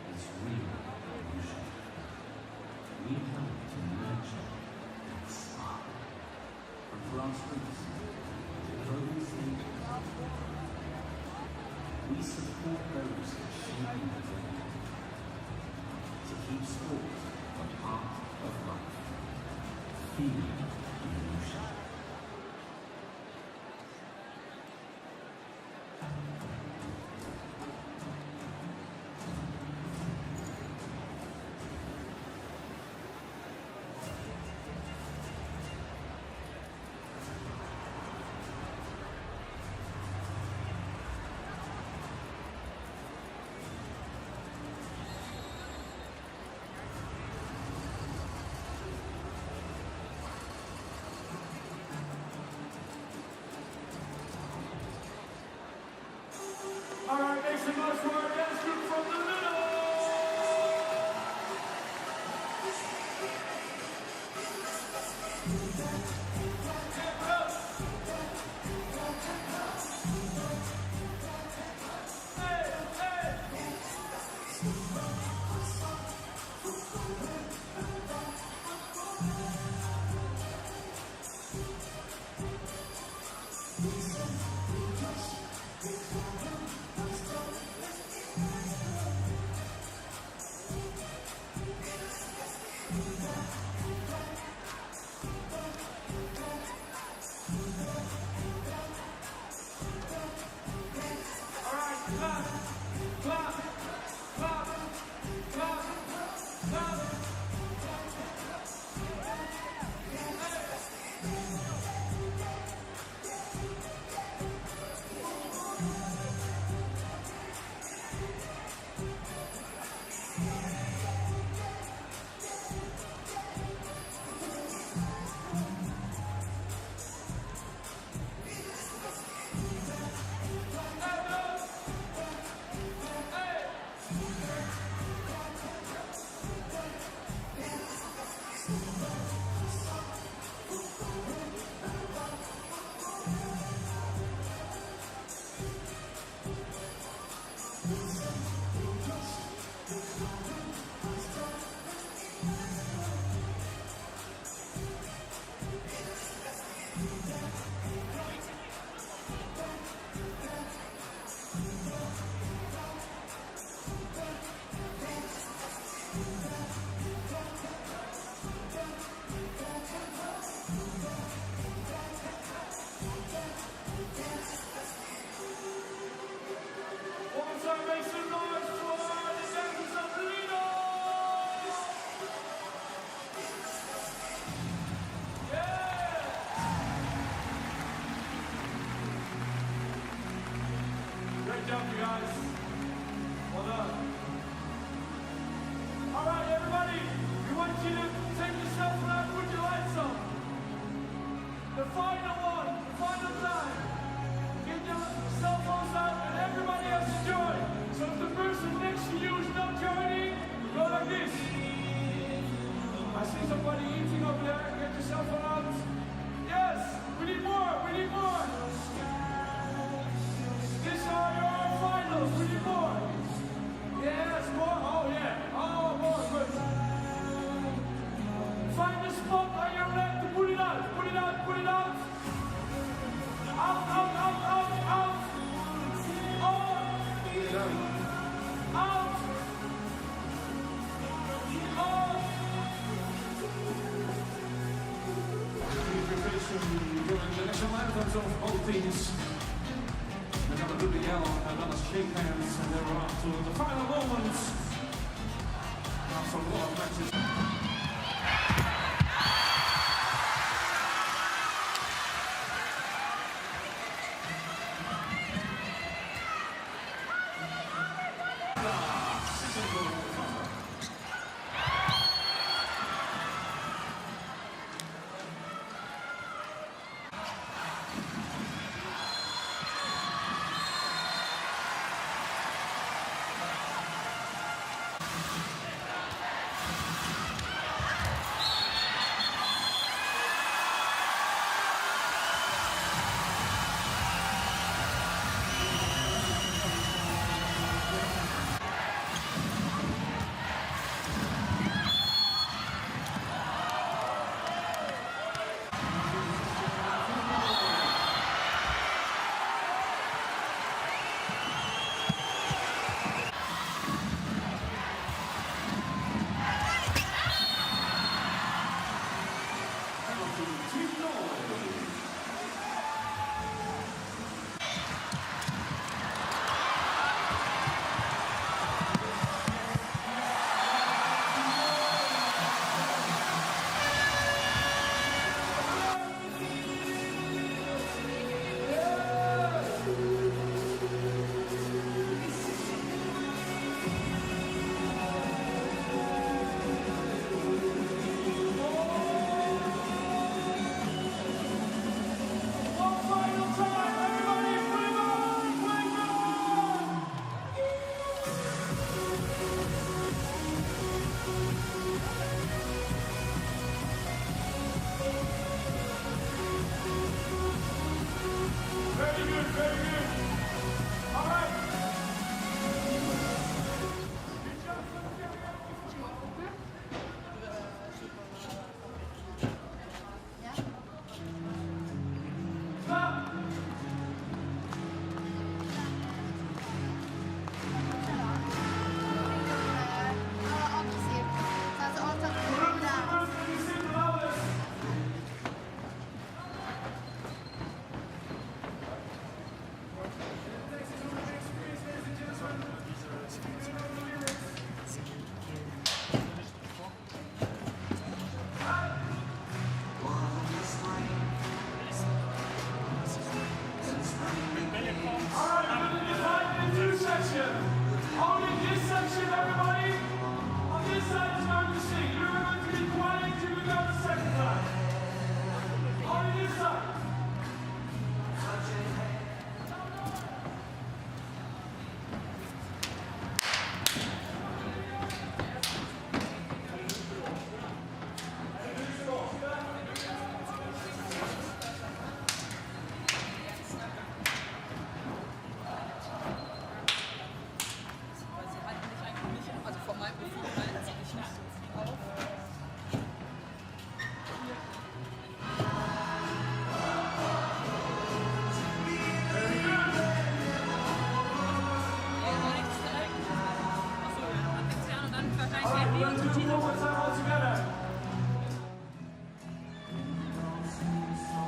is real evolution. We help to nurture that spark. From grassroots to global centers, we support those shaping the game to keep sport a part of life. Feeling evolution. All right, make some noise for our dance group from the middle. Great job, you guys. Well done. All right, everybody, we want you to take your cell phone out and put your lights on. The final one, the final time. Get your cell phones out and everybody else to join. So if the person next to you is not joining, go like this. I see somebody eating over there. Get your cell phone out. Yes, we need more, we need more. These are your finals, we need more. Yes, more, oh yeah, oh more, good. of both teams. They're gonna do the yellow and let us shake hands, and then we're on to the final moments after a lot of matches.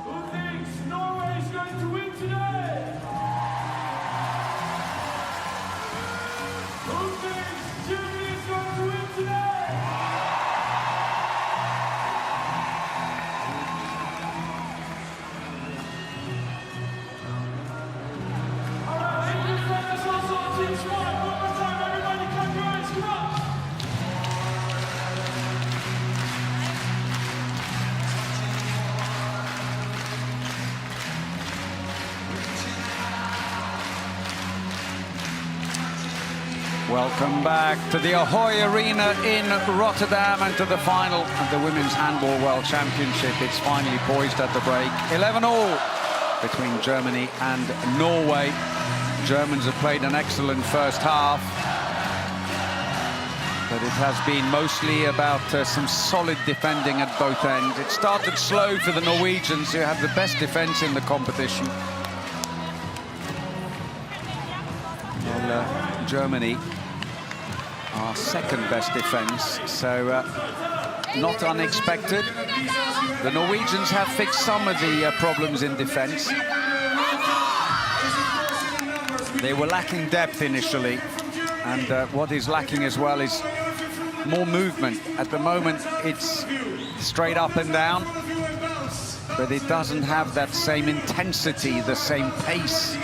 Who thinks Norway is going to win today? Who thinks Germany is going to win today? All right, English players also on team squad. One more time, everybody clap your hands, come on. Welcome back to the Ahoy Arena in Rotterdam and to the final of the Women's Handball World Championship. It's finally poised at the break. 11-all between Germany and Norway. Germans have played an excellent first half, but it has been mostly about some solid defending at both ends. It started slow for the Norwegians, who have the best defense in the competition. Well, Germany, our second best defense, so not unexpected. The Norwegians have fixed some of the problems in defense. They were lacking depth initially, and what is lacking as well is more movement. At the moment, it's straight up and down, but it doesn't have that same intensity, the same pace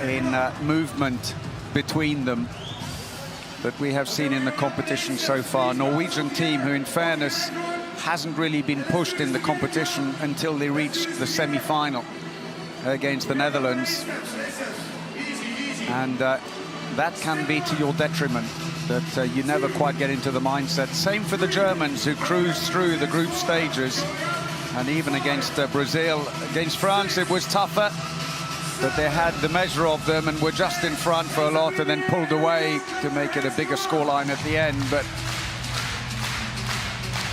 in movement between them that we have seen in the competition so far. Norwegian team who, in fairness, hasn't really been pushed in the competition until they reached the semi-final against the Netherlands. And that can be to your detriment, that you never quite get into the mindset. Same for the Germans, who cruised through the group stages. And even against Brazil, against France, it was tougher. But they had the measure of them and were just in front for a lot and then pulled away to make it a bigger scoreline at the end. But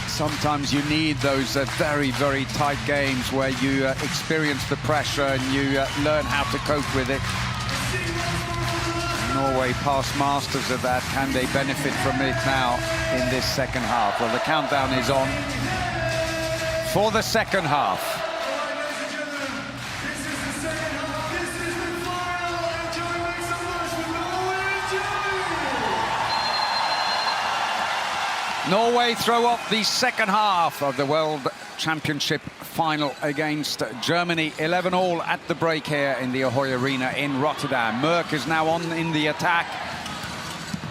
sometimes you need those very, very tight games where you experience the pressure and you learn how to cope with it. Norway past masters of that. Can they benefit from it now in this second half? Well, the countdown is on for the second half. Norway throw off the second half of the World Championship final against Germany. 11-all at the break here in the Ahoy Arena in Rotterdam. Merck is now on in the attack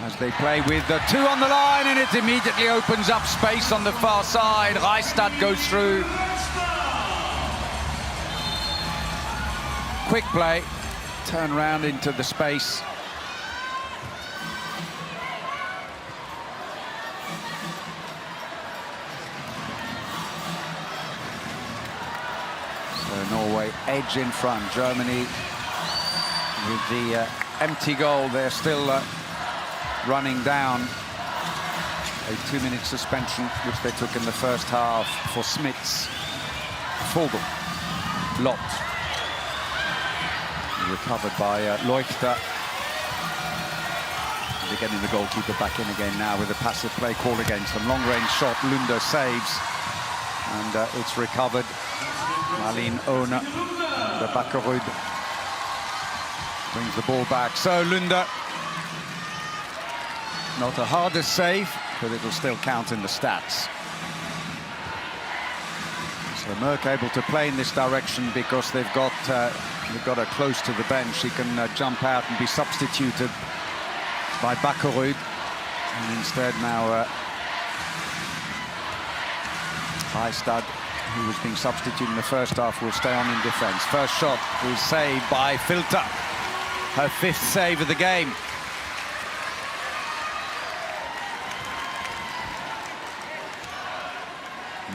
as they play with the two on the line, and it immediately opens up space on the far side. Reistad goes through. Quick play, turn around into the space. Norway edge in front. Germany with the empty goal. They're still running down. A 2-minute suspension which they took in the first half for Smits. Vogel. Lot. Recovered by Leuchter. They're getting the goalkeeper back in again now with a passive play call against them. Long-range shot. Lunde saves. And it's recovered. Malin Ona and Bakkerud brings the ball back. So Lunde, not a hardest save, but it'll still count in the stats. So Merck able to play in this direction because they've got her close to the bench. He can jump out and be substituted by Bakkerud. And instead now Reistad, who was being substituted in the first half, will stay on in defense. First shot is saved by Filter. Her 5th save of the game.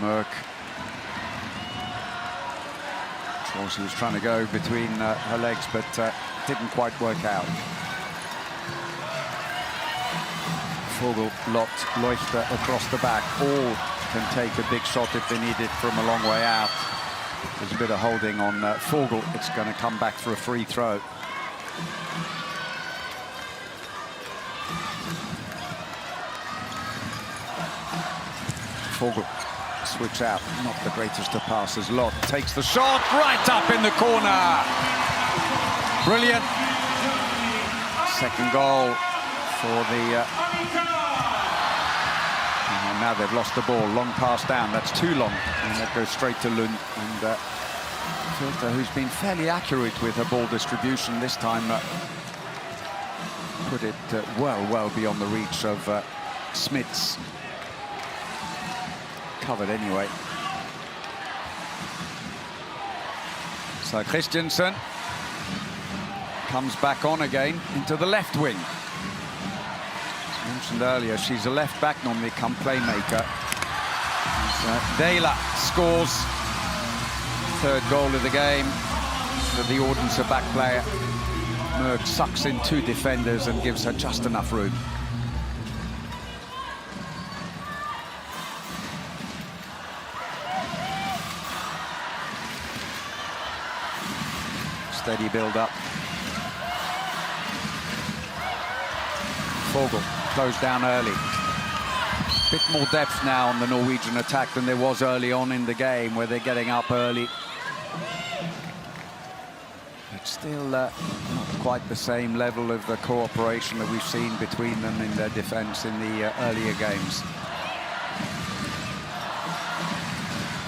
Merck. Of course, he was trying to go between her legs, but didn't quite work out. Vogel, Lot, Leuchter across the back. All can take a big shot if they need it from a long way out. There's a bit of holding on Vogel. It's going to come back for a free throw. Vogel, switch out. Not the greatest of passes. Lot takes the shot right up in the corner. Brilliant. Second goal for the... now they've lost the ball. Long pass down. That's too long. And that goes straight to Lund. And Filter, who's been fairly accurate with her ball distribution this time, put it well beyond the reach of Smits. Covered anyway. So Christiansen comes back on again into the left wing. As mentioned earlier, she's a left back, normally come playmaker. Dela scores 3rd goal of the game for the Odense back player. Merck sucks in 2 defenders and gives her just enough room. Steady build-up. Vogel closed down early. bit more depth now on the Norwegian attack than there was early on in the game, where they're getting up early. But still not quite the same level of cooperation that we've seen between them in their defense in the earlier games.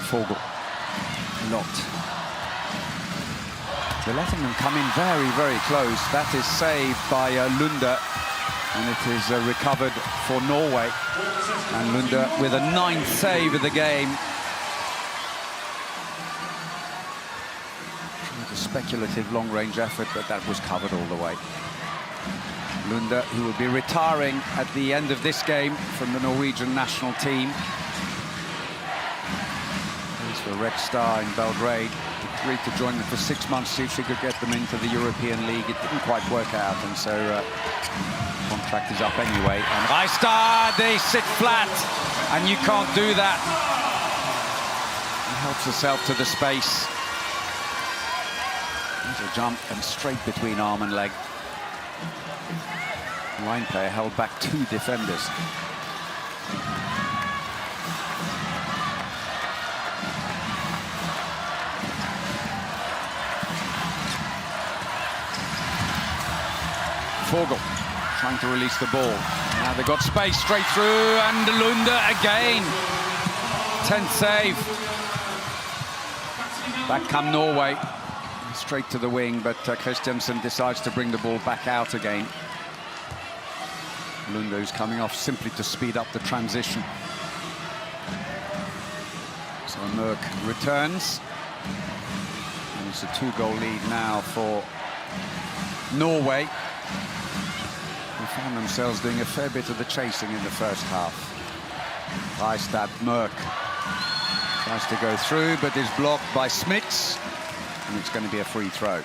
Vogel. Lot. They're letting them come in very, very close. That is saved by Lunde, and it is recovered for Norway. And Lunde with a 9th save of the game. A speculative long-range effort, but that was covered all the way. Lunde, who will be retiring at the end of this game from the Norwegian national team. He's for Red Star in Belgrade. Agreed to join them for 6 months, see if she could get them into the European League. It didn't quite work out, and so contract is up anyway. And Reistad, they sit flat, and you can't do that. He helps herself to the space. There's a jump and straight between arm and leg. The line player held back 2 defenders. Vogel trying to release the ball. Now they've got space straight through, and Lunde again. 10th save. Back come Norway. Straight to the wing, but Christiansen decides to bring the ball back out again. Lunde's coming off simply to speed up the transition. So Mørk returns. And it's a 2-goal lead now for Norway. They found themselves doing a fair bit of the chasing in the first half. Reistad, Mørk tries to go through, but is blocked by Smits, and it's going to be a free throw.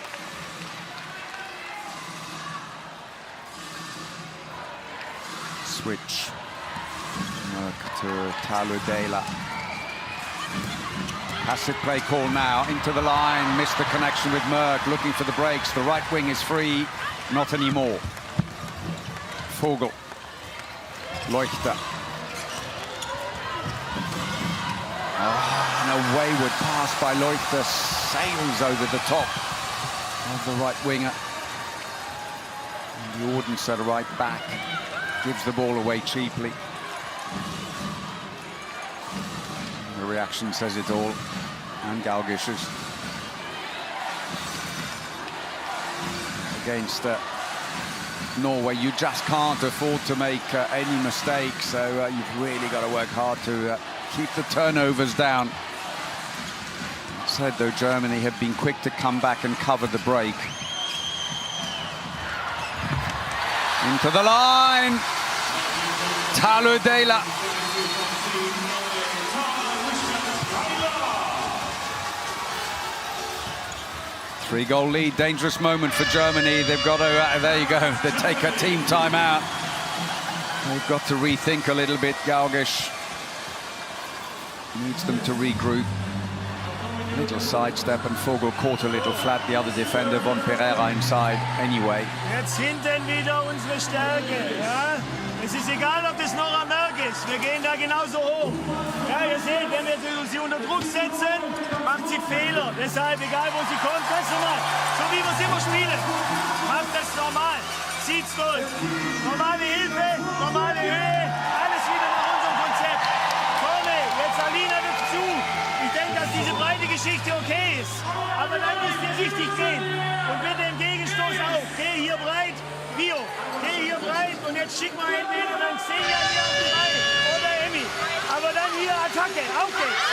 Switch. Mørk to Taludela. Passive play call now, into the line, missed the connection with Mørk, looking for the breaks. The right wing is free, not anymore. Vogel. Leuchter. And a wayward pass by Leuchter sails over the top of the right winger. And the Ordens at right back gives the ball away cheaply. The reaction says it all. And Galgish's against Norway. You just can't afford to make any mistakes, so you've really got to work hard to keep the turnovers down. Said though, Germany have been quick to come back and cover the break. Into the line, Taludela. Three-goal lead, dangerous moment for Germany. They've got to, there you go, they take a team timeout. They've got to rethink a little bit. Galgish needs them to regroup. Little sidestep, and Vogel caught a little flat. The other defender, von Pereira, inside anyway. Jetzt hinten wieder unsere Stärke, ja? Es ist egal, ob das noch Mørk ist. Wir gehen da genauso hoch. Ja, ihr seht, wenn wir sie unter Druck setzen, macht sie Fehler. Deshalb, egal wo sie kommt, ganz normal. So wie wir es immer spielen. Macht das normal. Zieht's durch. Normale Hilfe, normale Höhe. Alles wieder nach unserem Konzept. Vorne, jetzt Alina wird zu. Ich denke, dass diese breite Geschichte okay ist. Aber dann müsst ihr richtig gehen. Und bitte im Gegenstoß auch. Geh hier breit, Bio. Geh hier breit und jetzt schick mal entweder dann Xenia hier auf die Reihe oder Emmy. Aber dann hier Attacke, auf geht's.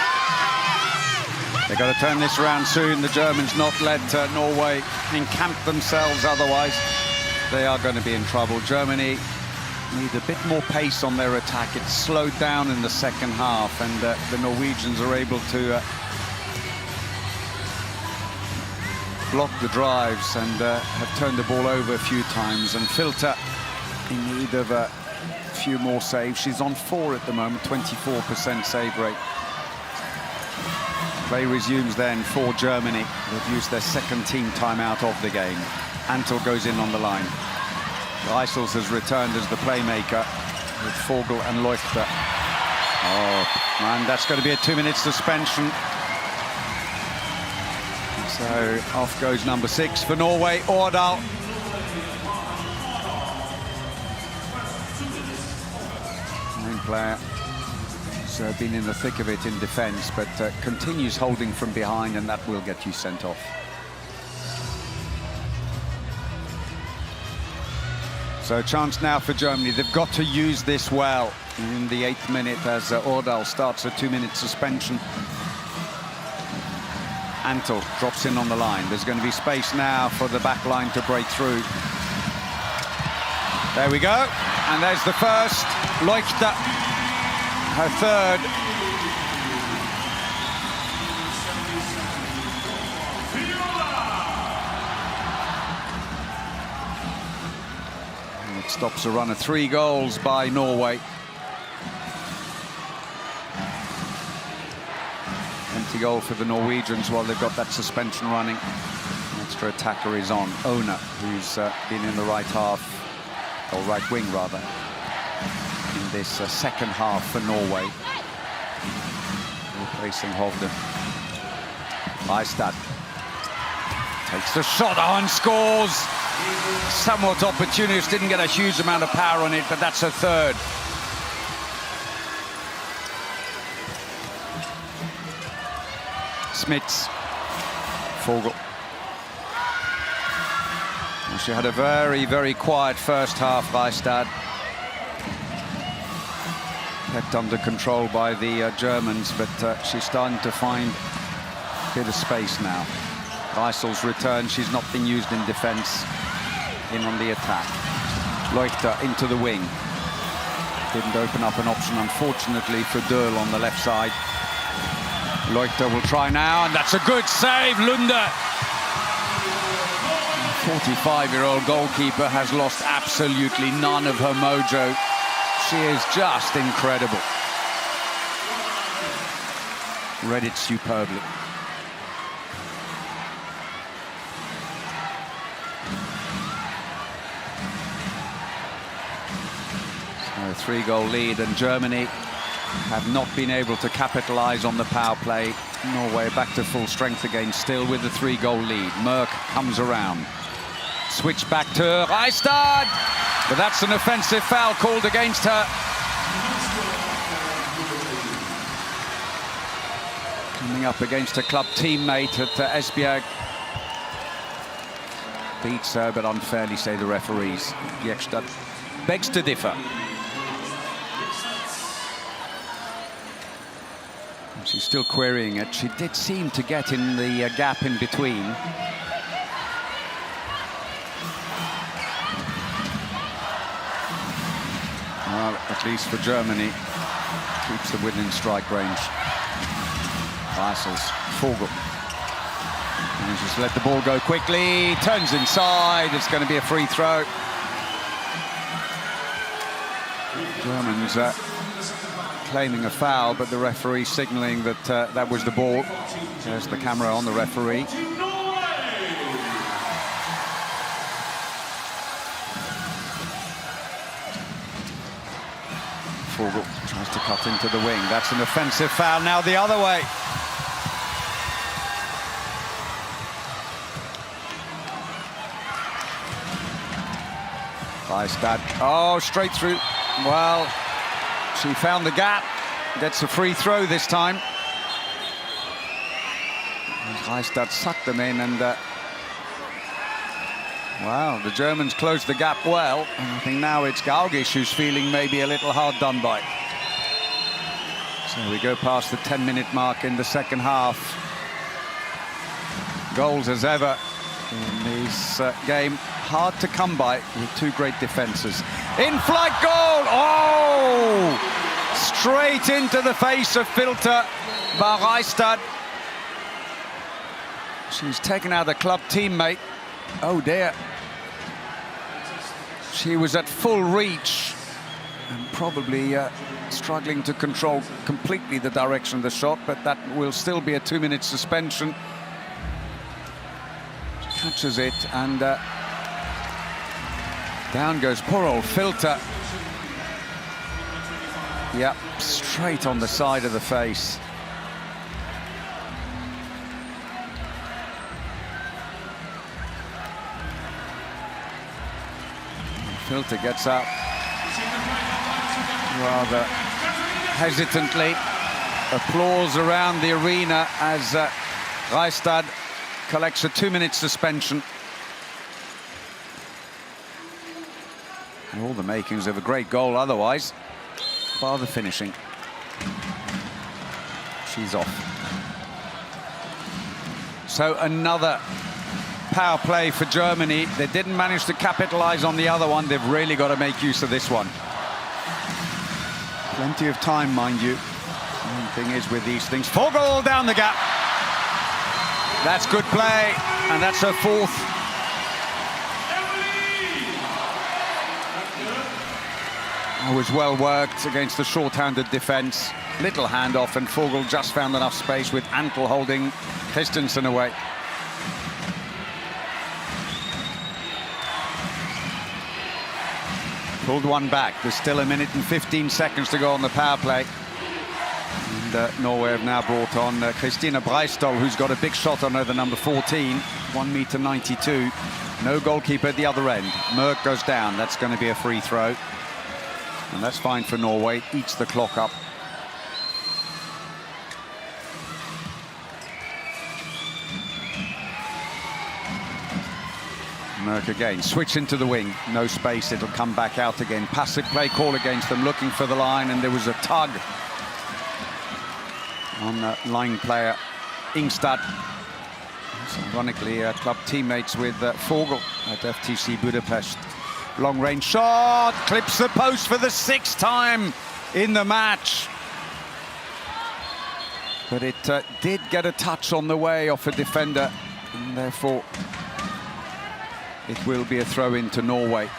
They've got to turn this around soon. The Germans not let Norway encamp themselves, otherwise they are going to be in trouble. Germany need a bit more pace on their attack. It's slowed down in the second half, and the Norwegians are able to block the drives and have turned the ball over a few times. And Filter in need of a few more saves. She's on 4 at the moment, 24% save rate. Play resumes then for Germany. They've used their second team timeout of the game. Antel goes in on the line. Reisels has returned as the playmaker with Vogel and Leuchter. Oh, man, that's going to be a 2-minute suspension. So off goes number 6 for Norway, Årdal. Main player has been in the thick of it in defence, but continues holding from behind, and that will get you sent off. So a chance now for Germany. They've got to use this well in the 8th minute as Årdal starts a 2-minute suspension. Antel drops in on the line. There's going to be space now for the back line to break through. There we go. And there's the first. Leuchter, her third. And it stops a run of 3 goals by Norway. Empty goal for the Norwegians while they've got that suspension running. The extra attacker is on. Ona, who's been in the right half, or right wing rather, in this second half for Norway, replacing Hovde. Eistad takes the shot on, scores. Somewhat opportunist, didn't get a huge amount of power on it, but that's her third. Smits, Fogel. She had a very, very quiet first half, Eistad. Kept under control by the Germans, but she's starting to find a bit of space now. Reisel's return, she's not been used in defence. In on the attack. Leuchter into the wing. Didn't open up an option, unfortunately, for Döhl on the left side. Leuchter will try now, and that's a good save, Lunde. 45-year-old goalkeeper has lost absolutely none of her mojo. She is just incredible. Read it superbly. So a 3-goal lead, and Germany have not been able to capitalize on the power play. Norway back to full strength again, still with the 3-goal lead. Merck comes around. Switch back to Eistad, but that's an offensive foul called against her. Coming up against a club teammate at Esbjerg. Beats her, but unfairly, say the referees. Bjerkstad begs to differ. She's still querying it. She did seem to get in the gap in between. Well, at least for Germany, keeps them within strike range. Weissels, Vogel. And just let the ball go quickly. Turns inside. It's going to be a free throw. Germans claiming a foul, but the referee signalling that that was the ball. There's the camera on the referee. Vogel tries to cut into the wing. That's an offensive foul. Now the other way. Eistad. Oh, straight through. Well, she found the gap. Gets a free throw this time. Eistad sucked them in, and wow, the Germans closed the gap well. And I think now it's Gaugish who's feeling maybe a little hard done by. So we go past the 10-minute mark in the second half. Goals as ever in this game. Hard to come by with 2 great defenses. In-flight goal! Oh! Straight into the face of Filter by Eistad. She's taken out a club teammate. Oh dear. She was at full reach and probably struggling to control completely the direction of the shot, but that will still be a 2-minute suspension. She catches it, and down goes poor old Filter. Yep, straight on the side of the face. Filter gets up rather hesitantly. Applause around the arena as Reistad collects a 2-minute suspension. And all the makings of a great goal otherwise, bar the finishing. She's off. So another power play for Germany. They didn't manage to capitalize on the other one. They've really got to make use of this one. Plenty of time, mind you. The main thing is with these things. Vogel down the gap. That's good play, and that's her fourth. It was well worked against the short-handed defense. Little handoff, and Vogel just found enough space with Antel holding Christensen away. Pulled one back. There's still 1 minute and 15 seconds to go on the power play. And Norway have now brought on Christina Breistol, who's got a big shot on her, the number 14, 1.92 meters. No goalkeeper at the other end. Merck goes down. That's going to be a free throw. And that's fine for Norway. Eats the clock up. Merck again, switch into the wing, no space, it'll come back out again. Passive play call against them, looking for the line, and there was a tug on line player Ingstad. Ironically, club teammates with Vogel at FTC Budapest. Long range shot, clips the post for the 6th time in the match. But it did get a touch on the way off a defender, and therefore it will be a throw into Norway.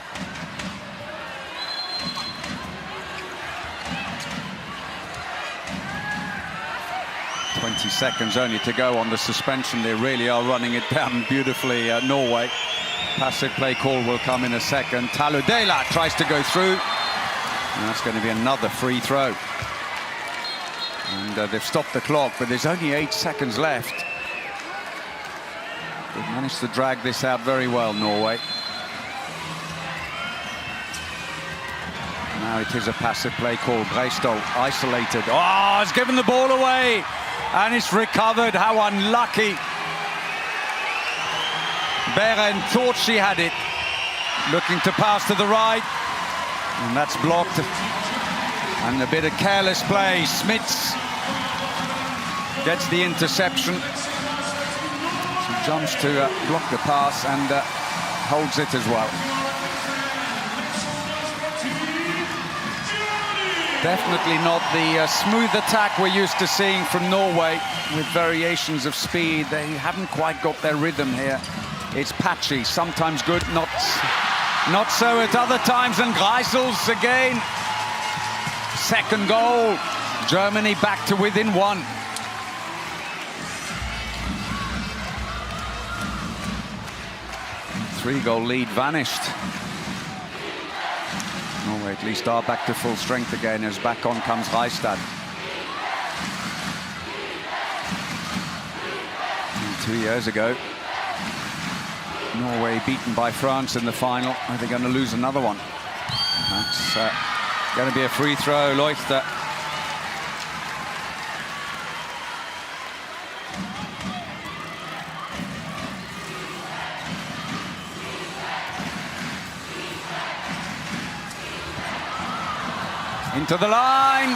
Seconds only to go on the suspension. They really are running it down beautifully, Norway. Passive play call will come in a second. Taludela tries to go through. And that's going to be another free throw. And they've stopped the clock, but there's only 8 seconds left. They've managed to drag this out very well, Norway. Now it is a passive play call. Breistol isolated. Oh, it's given the ball away. And it's recovered. How unlucky. Beren thought she had it. Looking to pass to the right. And that's blocked. And a bit of careless play. Smits gets the interception. She jumps to block the pass and holds it as well. Definitely not the smooth attack we're used to seeing from Norway, with variations of speed. They haven't quite got their rhythm here. It's patchy, sometimes good, not so at other times. And Greisels again. Second goal. Germany back to within 1. Three-goal lead vanished. Norway at least are back to full strength again, as back on comes Reistad. 2 years ago, Norway beaten by France in the final. Are they going to lose another one? That's going to be a free throw. Leuchter. Into the line,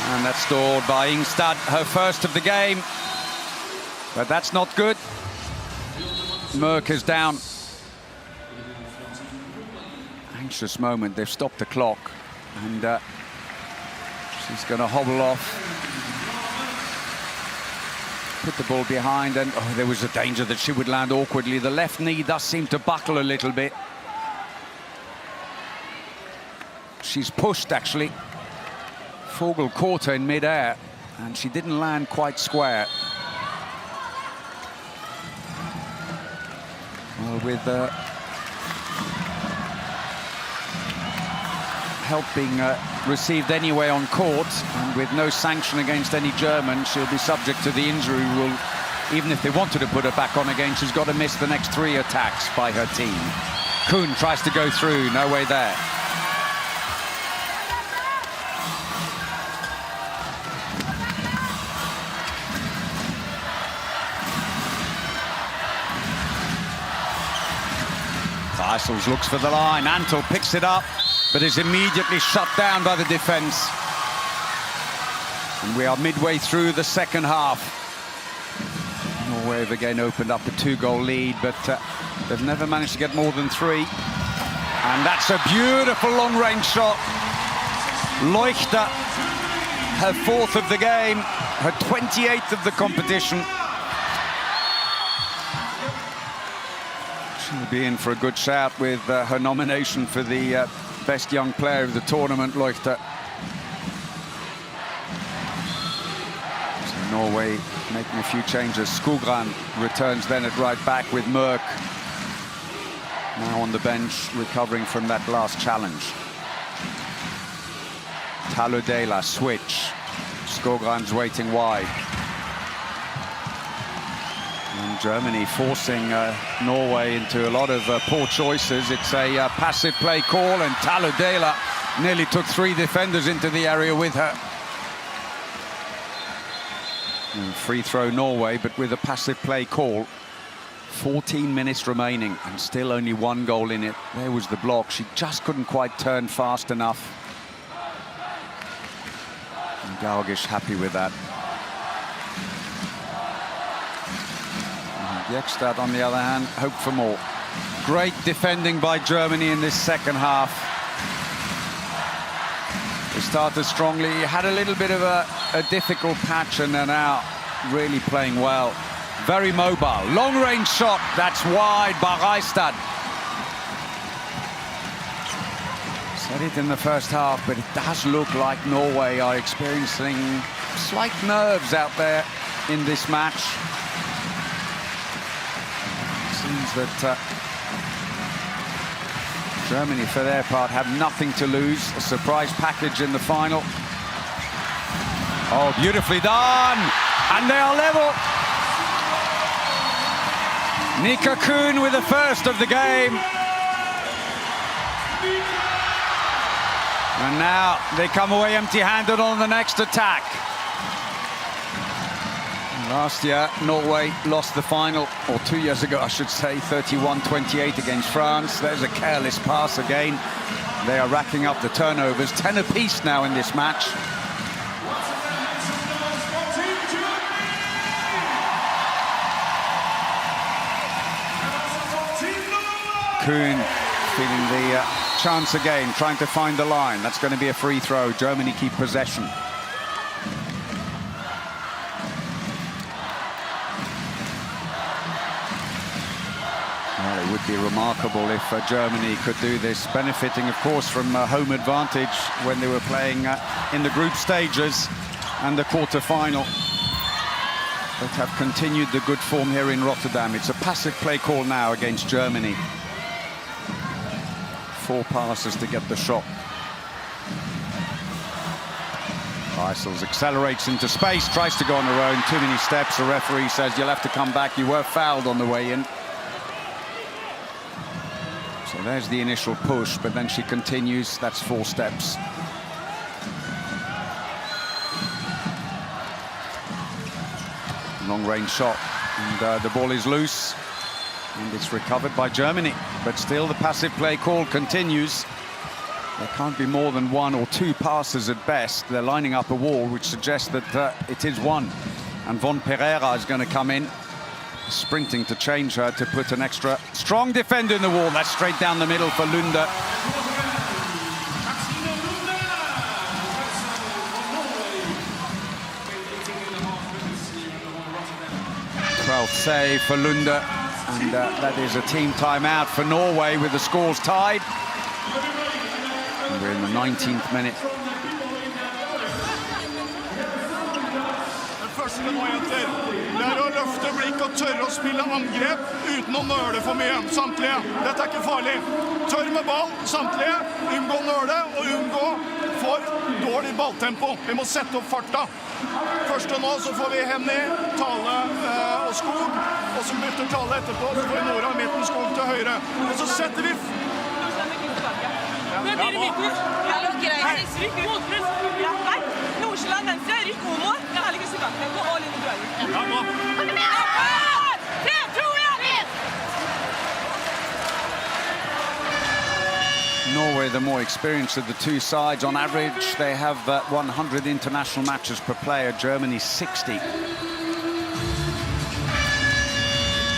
and that's stored by Ingstad, her first of the game, but that's not good. Merck is down. Anxious moment. They've stopped the clock, and she's going to hobble off, put the ball behind, and oh, there was a danger that she would land awkwardly. The left knee does seem to buckle a little bit. She's pushed, actually. Vogel caught her in mid-air, and she didn't land quite square. Well, with help being received anyway on court, and with no sanction against any German, she'll be subject to the injury rule. Even if they wanted to put her back on again, she's got to miss the next 3 attacks by her team. Kuhn tries to go through, no way there. Weissels looks for the line. Antel picks it up, but is immediately shut down by the defense. And we are midway through the second half. Norway have again opened up a 2-goal lead, but they've never managed to get more than 3. And that's a beautiful long-range shot. Leuchter, her 4th of the game, her 28th of the competition. She'll be in for a good shout with her nomination for the best young player of the tournament, Leuchter. So Norway making a few changes. Skogran returns then at right back with Mørk now on the bench, recovering from that last challenge. Taludela switch. Skogran's waiting wide. And Germany forcing Norway into a lot of poor choices. It's a passive play call, and Taludela nearly took 3 defenders into the area with her. And free throw Norway, but with a passive play call. 14 minutes remaining and still only 1 goal in it. There was the block. She just couldn't quite turn fast enough. And Gaugish happy with that. Bjekstad, on the other hand, hope for more. Great defending by Germany in this second half. They started strongly, had a little bit of a difficult patch, and they're now really playing well. Very mobile. Long-range shot, that's wide by Reistad. Said it in the first half, but it does look like Norway are experiencing slight nerves out there in this match. Seems that Germany, for their part, have nothing to lose. A surprise package in the final. Oh, beautifully done! And they are level. Nika Kuhn with the first of the game. And now they come away empty-handed on the next attack. Last year, Norway lost the final, or 2 years ago, I should say, 31-28 against France. There's a careless pass again. They are racking up the turnovers. 10 apiece now in this match. Kuhn feeling the chance again, trying to find the line. That's going to be a free throw. Germany keep possession. Well, it would be remarkable if Germany could do this, benefiting, of course, from home advantage when they were playing in the group stages and the quarter-final. But have continued the good form here in Rotterdam. It's a passive play call now against Germany. 4 passes to get the shot. Weissels accelerates into space, tries to go on her own. Too many steps. The referee says you'll have to come back. You were fouled on the way in. So there's the initial push, but then she continues. That's 4 steps. Long-range shot, and the ball is loose, and it's recovered by Germany. But still, the passive play call continues. There can't be more than 1 or 2 passes at best. They're lining up a wall, which suggests that it is 1. And Von Pereira is going to come in, sprinting to change her, to put an extra strong defender in the wall. That's straight down the middle for Lunde. 12th save for Lunde. And that is a team timeout for Norway with the scores tied. And we're in the 19th minute. øverste nå, jenter. Det å løfte blikk og tørre å spille angrep uten å nøle for mye. Samtlige. Dette ikke farlig. Tørr med ball, samtlige. Unngå nøle og unngå for dårlig balltempo. Vi må sette opp farta. Første nå så får vi Henny, Tale og Skog. Og så bytter Tale etterpå, så får vi Nora i midten, Skog til høyre. Og så setter vi... Nå blir det midten. Ja, greit. Rykk motpress. Ja, nei. Nordsjælland venstre, rykk homo. Jeg har ikke tilbake. Gå all in i duellen. Ja, nå. 3, 2, 1. Norway, the more experienced of the two sides. On average, they have 100 international matches per player. Germany, 60.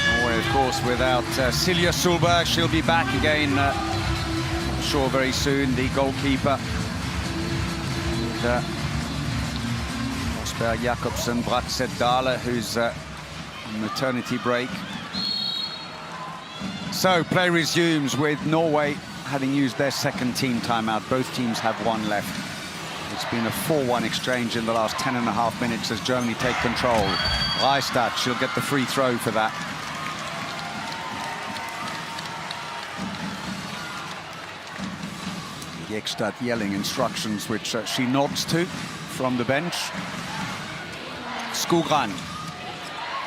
Norway, of course, without Silja Solberg. She'll be back again, I'm sure, very soon. The goalkeeper. And, Osberg Jakobsen, Bratseth Dahle, who's on maternity break. So, play resumes with Norway having used their second team timeout. Both teams have one left. It's been a 4-1 exchange in the last 10.5 minutes as Germany take control. Reistad, she'll get the free throw for that. Ekstad yelling instructions, which she nods to from the bench. Skogran,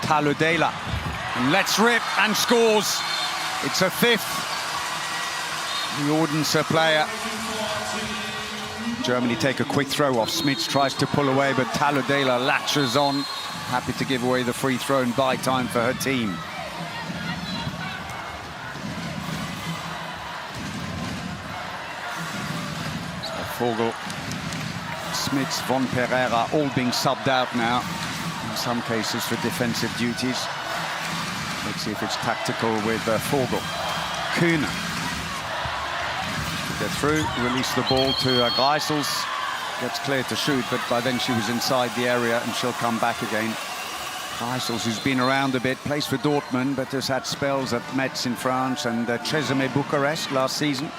Taludela, and let's rip, and scores. It's a fifth. The Odense player. Germany take a quick throw off. Smits tries to pull away, but Taludela latches on. Happy to give away the free throw and buy time for her team. Vogel, Smits, Von Pereira, all being subbed out now, in some cases for defensive duties. Let's see if it's tactical with Vogel. Kühne. Get through, release the ball to Greisels. Gets clear to shoot, but by then she was inside the area and she'll come back again. Greisels, who's been around a bit, plays for Dortmund, but has had spells at Metz in France and Cesame Bucharest last season.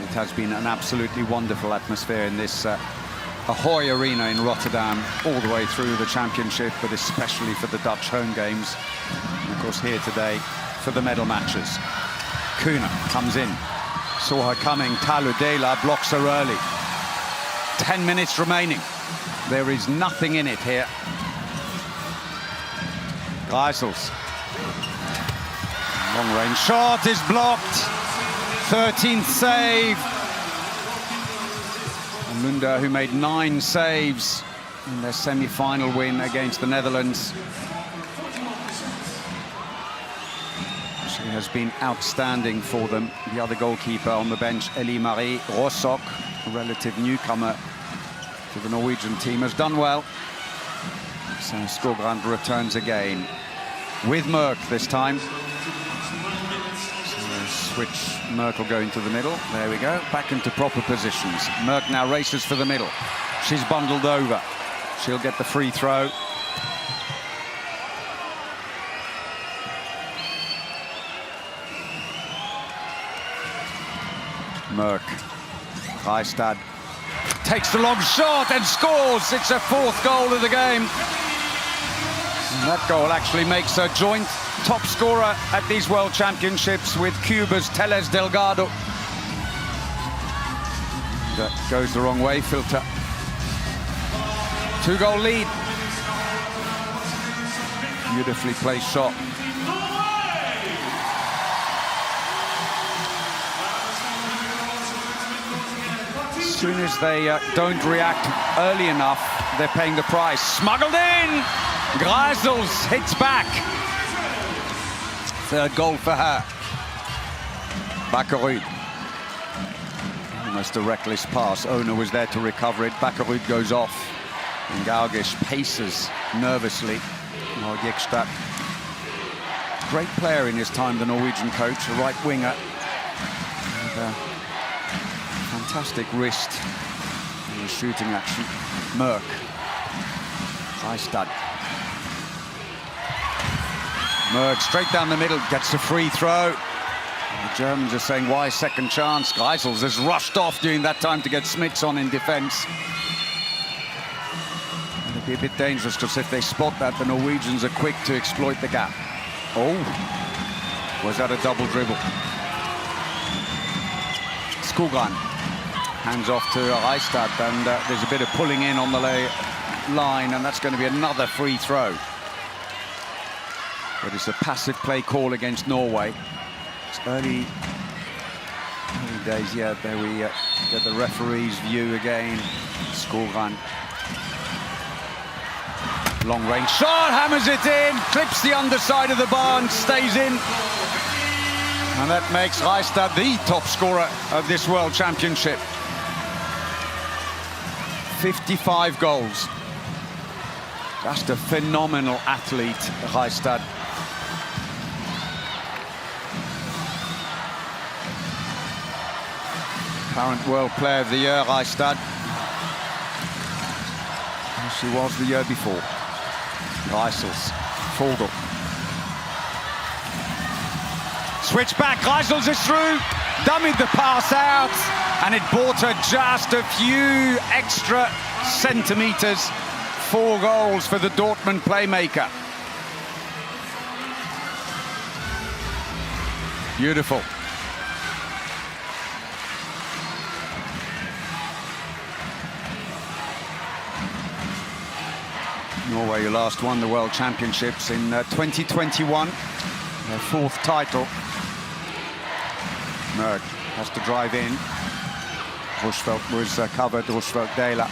It has been an absolutely wonderful atmosphere in this Ahoy Arena in Rotterdam, all the way through the championship, but especially for the Dutch home games. And of course here today for the medal matches. Kühne comes in, saw her coming, Taludela blocks her early. 10 minutes remaining. There is nothing in it here. Greisels. Long range shot is blocked. 13th save. And Lunda, who made 9 saves in their semi-final win against the Netherlands. She has been outstanding for them. The other goalkeeper on the bench, Elie-Marie Rossok, a relative newcomer to the Norwegian team, has done well. So Skogran returns again with Merck this time. Switch, Merck will go into the middle. There we go, back into proper positions. Merck now races for the middle. She's bundled over. She'll get the free throw. Merck, Reistad takes the long shot and scores. It's her 4th goal of the game. And that goal actually makes her joint top scorer at these World Championships with Cuba's Teles Delgado. That goes the wrong way, Filter. 2-goal lead. Beautifully placed shot. As soon as they don't react early enough, they're paying the price. Smuggled in! Greisels hits back. 3rd goal for her. Bakkerud. Almost a reckless pass. Ona was there to recover it. Bakkerud goes off. And Gaugish paces nervously. Ekstad. Great player in his time, the Norwegian coach, a right winger. And, fantastic wrist in the shooting action. Merck. Reistad. Merck straight down the middle, gets a free throw. The Germans are saying, why second chance? Geisels has rushed off during that time to get Smits on in defence. It'll be a bit dangerous because if they spot that, the Norwegians are quick to exploit the gap. Oh, was that a double dribble? Skogran hands off to Reistad, and there's a bit of pulling in on the line, and that's going to be another free throw. But it's a passive play call against Norway. It's early days, yeah, there we get the referee's view again. Skogran. Long range shot, hammers it in, clips the underside of the bar and stays in. And that makes Reistad the top scorer of this World Championship. 55 goals. Just a phenomenal athlete, Reistad. Current World Player of the Year, Reistad. As she was the year before. Geisels, Vogel. Switch back, Geisels is through. Dummied the pass out, and it bought her just a few extra centimetres. 4 goals for the Dortmund playmaker. Beautiful. Norway, who last won the World Championships in 2021, their 4th title. Merck has to drive in. Rushfeldt was covered, Rushfeldt-Dela.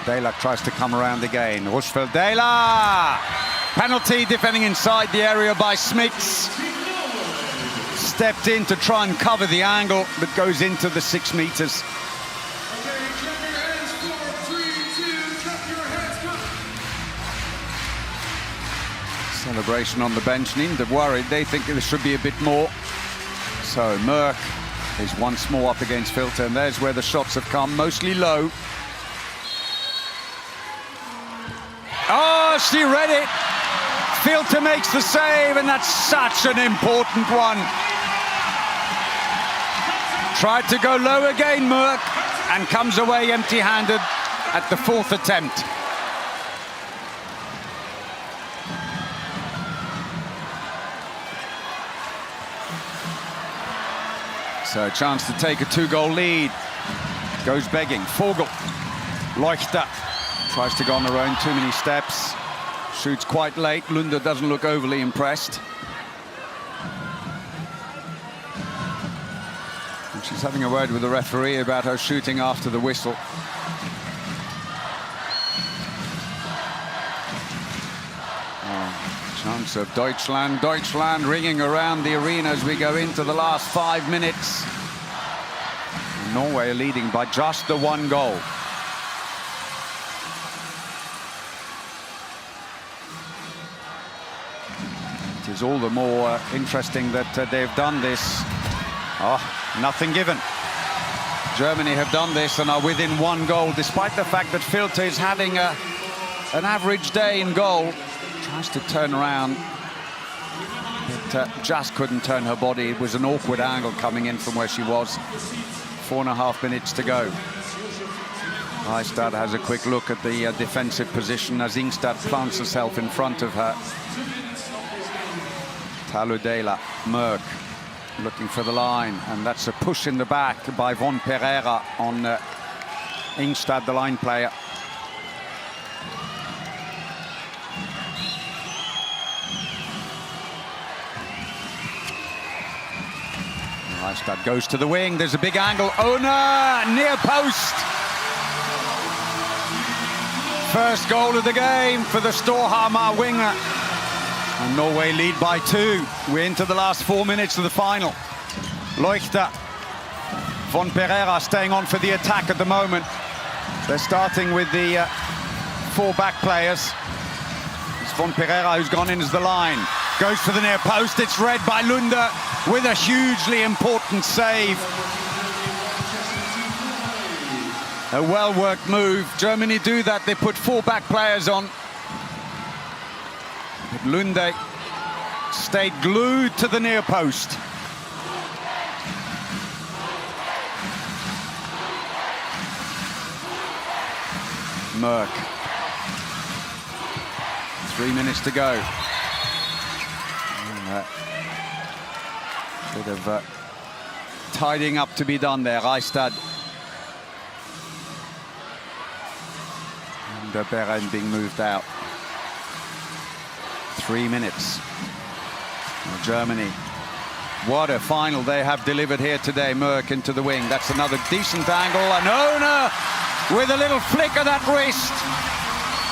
Dela tries to come around again. Rushfeldt-Dela! Penalty, defending inside the area by Smits. Stepped in to try and cover the angle, but goes into the 6 meters. Celebration on the bench. Needn't have worried. They think there should be a bit more. So Merck is once more up against Filter, and there's where the shots have come, mostly low. Oh, she read it. Filter makes the save, and that's such an important one. Tried to go low again, Merck, and comes away empty-handed at the 4th attempt. So a chance to take a 2-goal lead. Goes begging. Vogel. Leuchter tries to go on her own. Too many steps. Shoots quite late. Lunde doesn't look overly impressed. And she's having a word with the referee about her shooting after the whistle. Chance of Deutschland. Deutschland ringing around the arena as we go into the last 5 minutes. And Norway are leading by just the 1 goal. It is all the more interesting that they've done this. Oh, nothing given. Germany have done this and are within 1 goal, despite the fact that Filter is having an average day in goal. Tries to turn around, but just couldn't turn her body. It was an awkward angle coming in from where she was. 4.5 minutes to go. Reistad has a quick look at the defensive position as Ingstad plants herself in front of her. Taludela, Merck looking for the line, and that's a push in the back by Von Pereira on Ingstad, the line player. Reistad goes to the wing. There's a big angle. Ona, near post. First goal of the game for the Storhamar winger. And Norway lead by 2. We're into the last 4 minutes of the final. Leuchter. Von Pereira staying on for the attack at the moment. They're starting with the 4 back players. It's Von Pereira who's gone in as the line. Goes for the near post. It's read by Lunde with a hugely important save. A well-worked move. Germany do that. They put 4 back players on. But Lunde stayed glued to the near post. Merck. 3 minutes to go. Bit of tidying up to be done there. Reistad and Beren being moved out. 3 minutes. Germany. What a final they have delivered here today. Merck into the wing. That's another decent angle. And Ona with a little flick of that wrist.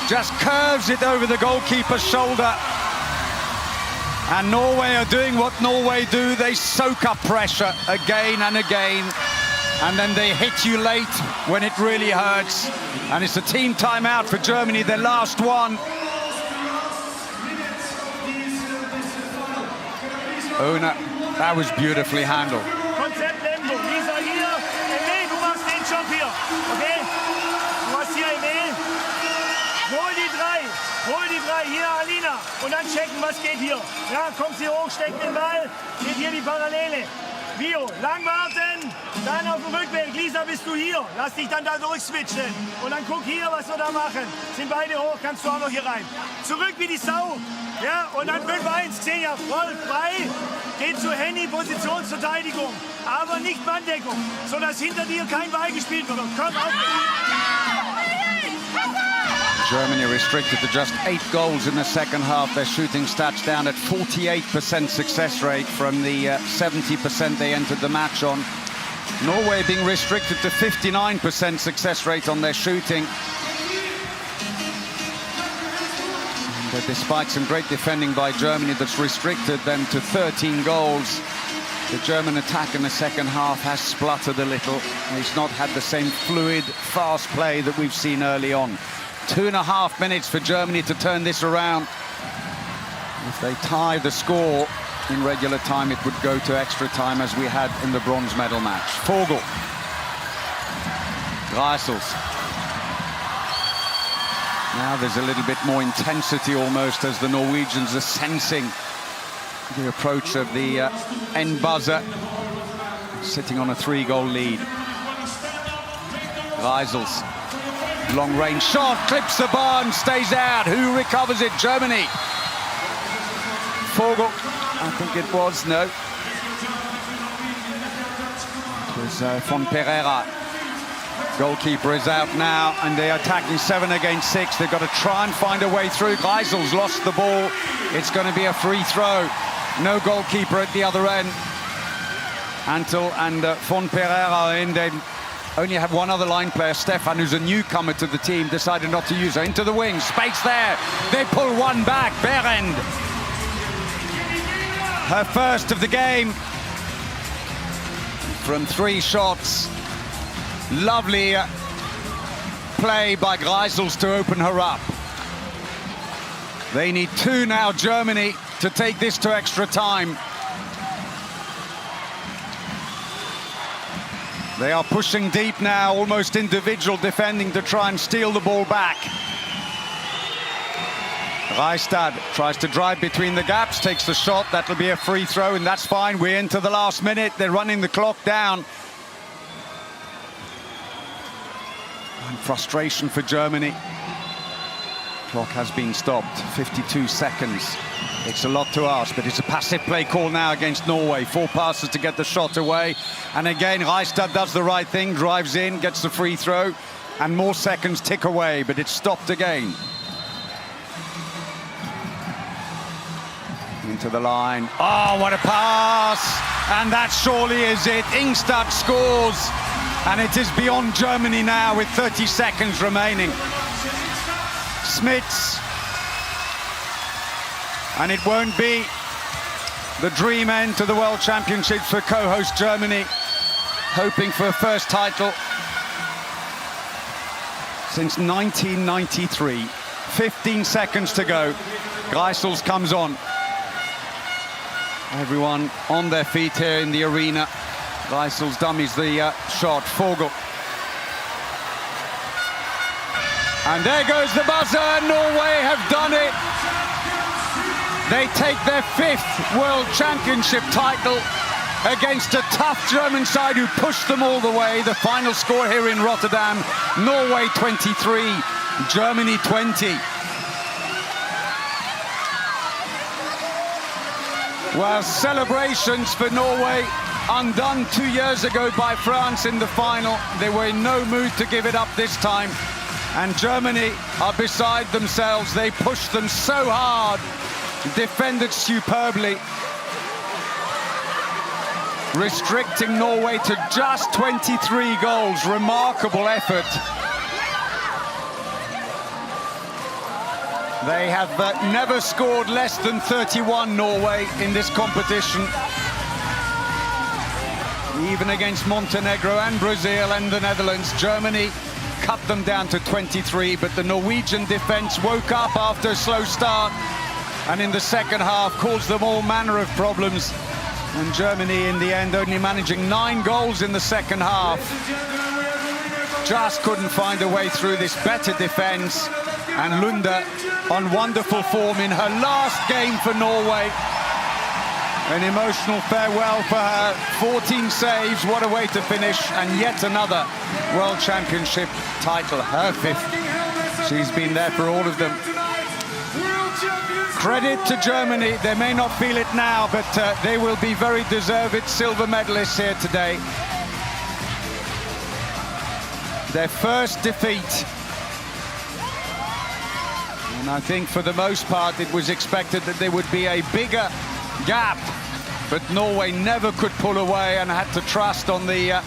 Just curves it over the goalkeeper's shoulder. And Norway are doing what Norway do. They soak up pressure again and again. And then they hit you late when it really hurts. And it's a team timeout for Germany, their last one. Ona, that was beautifully handled. Konzept Lembo, Lisa hier. Emil, du machst den Job hier, okay? Du hast hier Emil. Hol die drei, hier Alina. Und dann checken, was geht hier. Ja, kommt sie hoch, steckt den Ball. Geht hier die Parallele. Bio, lang warten. Dann auf dem Rückweg. Lisa, bist du hier? Lass dich dann da durchswitchen. Und dann guck hier, was wir da machen. Sind beide hoch, kannst du auch noch hier rein. Zurück wie die Sau. Ja, und dann 5-1, Xenia voll frei, geht zur Handy-Positionsverteidigung, aber nicht Manndeckung, sodass hinter dir kein Ball gespielt wird. Komm auf! Germany restricted to just 8 goals in the second half. Their shooting stats down at 48% success rate from the 70% they entered the match on. Norway being restricted to 59% success rate on their shooting. But despite some great defending by Germany that's restricted them to 13 goals, the German attack in the second half has spluttered a little. It's not had the same fluid, fast play that we've seen early on. 2.5 minutes for Germany to turn this around. If they tie the score in regular time, it would go to extra time as we had in the bronze medal match. Vogel. Reisels. Now there's a little bit more intensity almost as the Norwegians are sensing the approach of the end buzzer, sitting on a 3-goal lead. Reisels, long-range shot, clips the bar and stays out. Who recovers it? Germany. Vogel, I think it was, no. It was von Pereira. Goalkeeper is out now, and they are attacking 7 against 6. They've got to try and find a way through. Geisel's lost the ball. It's going to be a free throw. No goalkeeper at the other end. Antel and von Pereira in. They only have one other line player, Stefan, who's a newcomer to the team, decided not to use her. Into the wing, space there. They pull one back. Berend. Her first of the game. From 3 shots. Lovely play by Greisels to open her up. They need 2 now, Germany, to take this to extra time. They are pushing deep now, almost individual defending to try and steal the ball back. Reistad tries to drive between the gaps, takes the shot. That'll be a free throw, and that's fine. We're into the last minute. They're running the clock down. And frustration for Germany. Clock has been stopped. 52 seconds. It's a lot to ask, but it's a passive play call now against Norway. 4 passes to get the shot away. And again, Reistad does the right thing, drives in, gets the free throw, and more seconds tick away, but it's stopped again. Into the line. Oh, what a pass! And that surely is it. Ingstad scores. And it is beyond Germany now with 30 seconds remaining. Smits. And it won't be the dream end to the World Championships for co-host Germany, hoping for a first title since 1993. 15 seconds to go. Greisels comes on. Everyone on their feet here in the arena. Reisels dummies the shot. Vogel. And there goes the buzzer. Norway have done it. They take their 5th World Championship title against a tough German side who pushed them all the way. The final score here in Rotterdam, Norway 23, Germany 20. Well, celebrations for Norway undone 2 years ago by France in the final. They were in no mood to give it up this time. And Germany are beside themselves. They pushed them so hard, defended superbly, restricting Norway to just 23 goals. Remarkable effort. They have never scored less than 31, Norway, in this competition. Even against Montenegro and Brazil and the Netherlands, Germany cut them down to 23, but the Norwegian defense woke up after a slow start and in the second half caused them all manner of problems. And Germany, in the end, only managing 9 goals in the second half. Just couldn't find a way through this better defense. And Lunde on wonderful form in her last game for Norway. An emotional farewell for her. 14 saves, what a way to finish. And yet another World Championship title, her 5th. She's been there for all of them. Credit to Germany. They may not feel it now, but they will be very deserved silver medalists here today. Their first defeat. And I think for the most part it was expected that there would be a bigger gap, but Norway never could pull away and had to trust on the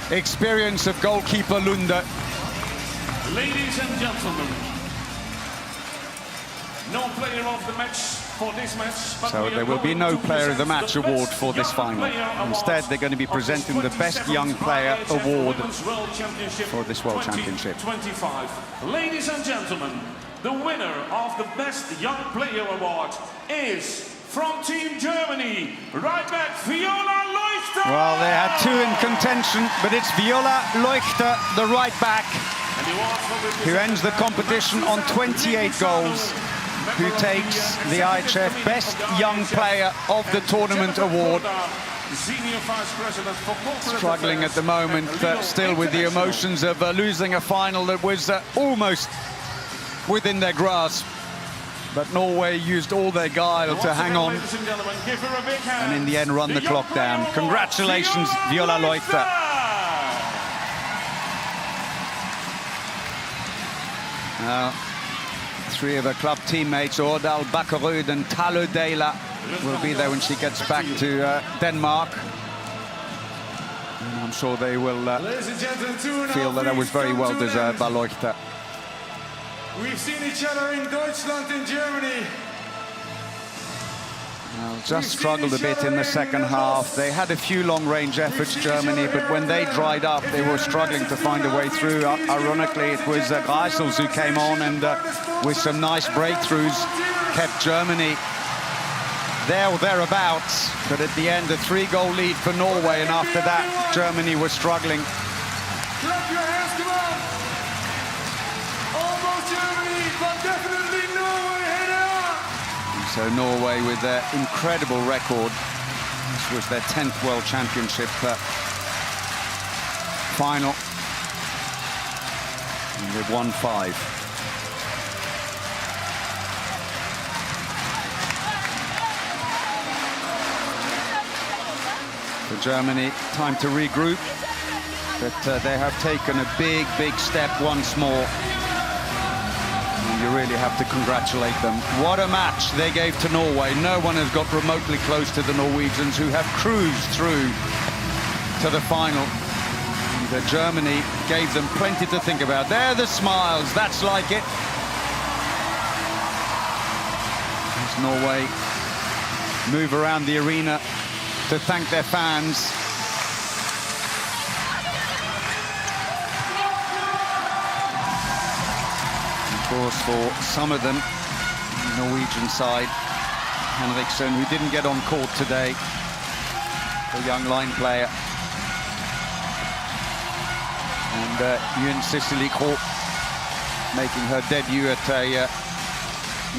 experience of goalkeeper Lunde. Ladies and gentlemen, no player of the match for this match. So there will be no Player of the Match award for this final. Instead, they're going to be presenting the Best Young Player award for this World Championship. 25. Ladies and gentlemen, the winner of the Best Young Player award is from Team Germany, right back Viola Leuchter. Well, they had 2 in contention, but it's Viola Leuchter, the right back, who ends the competition on 28 goals. Who takes the IHF Best Young Player of the Tournament award. Struggling at the moment, still with the emotions of losing a final that was almost within their grasp. But Norway used all their guile to hang on and in the end run the clock down. Congratulations, Viola Leuchter. Now, 3 of her club teammates, Ordal Bakkerud and Talu Dela, will be there when she gets back to Denmark. And I'm sure they will feel that that was very well deserved by Leuchter. We've seen each other in Deutschland and Germany. Well, just struggled a bit in the second half. They had a few long-range efforts, Germany, but when they dried up, they were struggling to find a way through. Ironically, it was Reisels who came on and with some nice breakthroughs kept Germany there or thereabouts. But at the end, a 3-goal lead for Norway, and after that, Germany was struggling. Clap your hands, come on! Almost Germany, but definitely Norway, head up! So Norway, with their incredible record, this was their 10th World Championship final, and they've won 5. For Germany, time to regroup, but they have taken a big step once more. You really have to congratulate them. What a match they gave to Norway. No one has got remotely close to the Norwegians, who have cruised through to the final. And Germany gave them plenty to think about. There are the smiles, that's like it. As Norway move around the arena to thank their fans. Of course, for some of them, the Norwegian side, Henriksen, who didn't get on court today, the young line player, and Yun Sisseli Krogh making her debut at a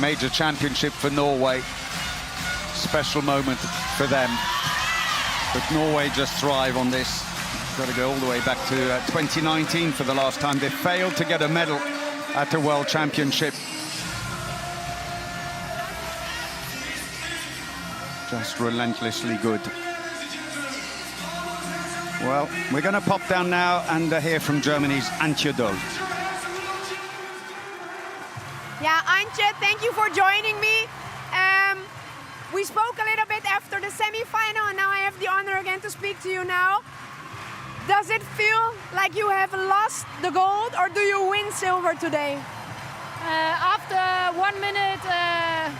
major championship for Norway. Special moment for them, but Norway just thrive on this. Got to go all the way back to 2019 for the last time they failed to get a medal at the World Championship. Just relentlessly good. Well, we're going to pop down now and hear from Germany's Antje Doll. Yeah, Antje, thank you for joining me. We spoke a little bit after the semi-final, and now I have the honor again to speak to you now. Does it feel like you have lost the gold, or do you win silver today? After 1 minute,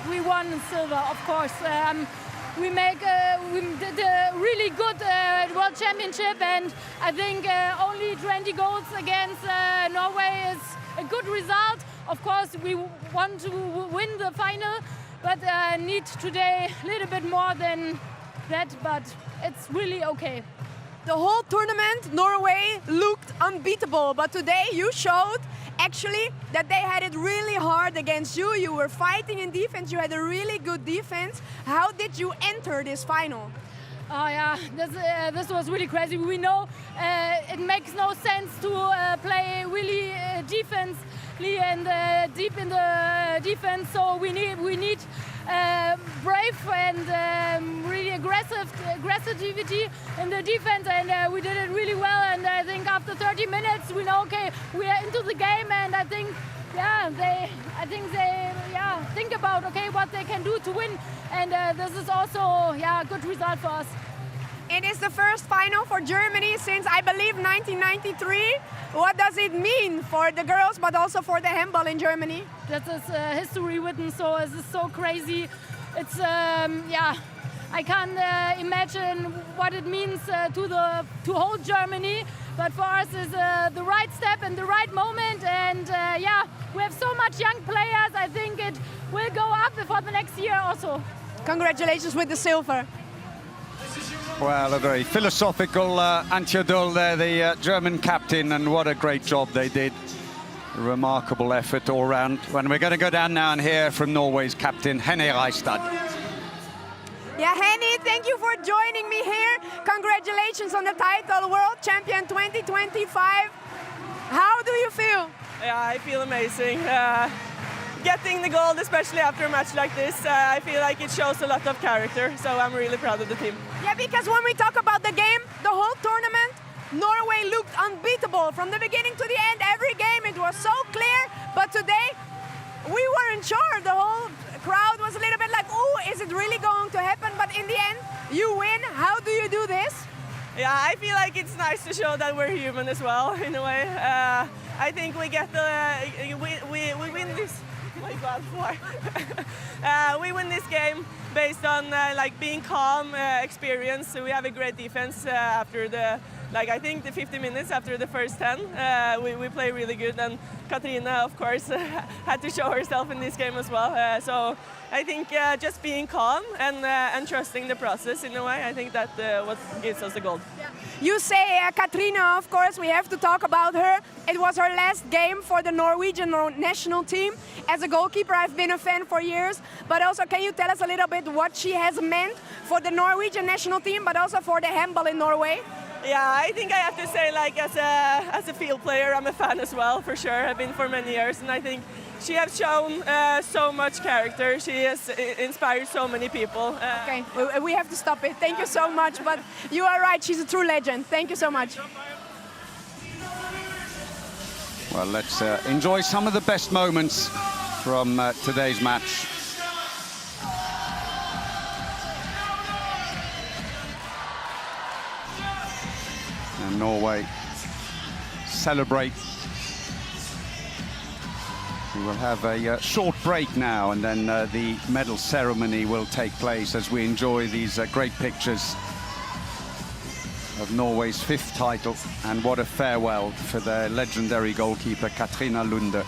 we won silver, of course. We did a really good World Championship, and I think only 20 goals against Norway is a good result. Of course, we want to win the final, but need today a little bit more than that, but it's really okay. The whole tournament, Norway looked unbeatable, but today you showed actually that they had it really hard against you. You were fighting in defense, you had a really good defense. How did you enter this final? Oh yeah, this was really crazy. We know it makes no sense to play really defensively and deep in the defense. So we need brave and really aggressivity in the defense, and we did it really well. And I think after 30 minutes, we know, okay, we are into the game, and I think they think about, okay, what they can do to win, and this is also a good result for us. It is the first final for Germany since, I believe, 1993. What does it mean for the girls, but also for the handball in Germany? That is history written, so this is so crazy. It's I can't imagine what it means to whole Germany, but for us is the right step and the right moment, and we have so much young players. I think it will go up for the next year also. Congratulations with the silver. Well, a very philosophical Antje Doll there, the German captain, and what a great job they did. A remarkable effort all round. When we're going to go down now and hear from Norway's captain, Henny Reistad. Yeah, Henny, thank you for joining me here. Congratulations on the title, World Champion 2025. How do you feel? Yeah, I feel amazing. Getting the gold, especially after a match like this, I feel like it shows a lot of character, so I'm really proud of the team. Yeah, because when we talk about the game, the whole tournament, Norway looked unbeatable. From the beginning to the end, every game it was so clear, but today we weren't sure. The whole crowd was a little bit like, oh, is it really going to happen? But in the end, you win. How do you do this? Yeah, I feel like it's nice to show that we're human as well, in a way. I think we get we win this. Oh my God, why? We win this game based on being calm, experience. We have a great defense after the I think the 50 minutes after the first 10. We play really good, and Katrina, of course, had to show herself in this game as well. So I think just being calm and trusting the process in a way, I think that what gives us the gold. Yeah. You say Katrina, of course, we have to talk about her. It was her last game for the Norwegian national team. As a goalkeeper, I've been a fan for years, but also can you tell us a little bit what she has meant for the Norwegian national team, but also for the handball in Norway? Yeah, I think I have to say, as a field player, I'm a fan as well, for sure. I've been for many years, and I think she has shown so much character. She has inspired so many people. Okay, we have to stop it. Thank you so much, but you are right, she's a true legend. Thank you so much. Well, let's enjoy some of the best moments from today's match. And Norway celebrate. We will have a short break now, and then the medal ceremony will take place as we enjoy these great pictures of Norway's 5th title, and what a farewell for their legendary goalkeeper Katrina Lunde.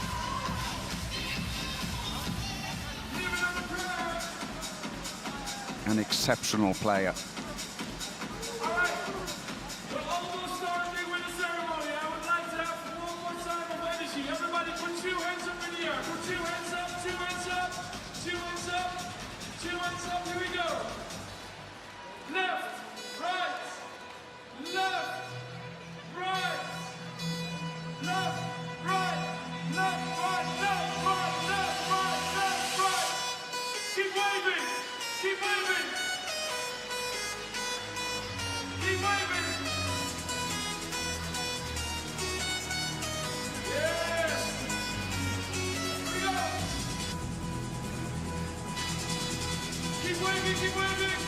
An exceptional player. baby. Yes. Here we go. Keep waving, keep waving.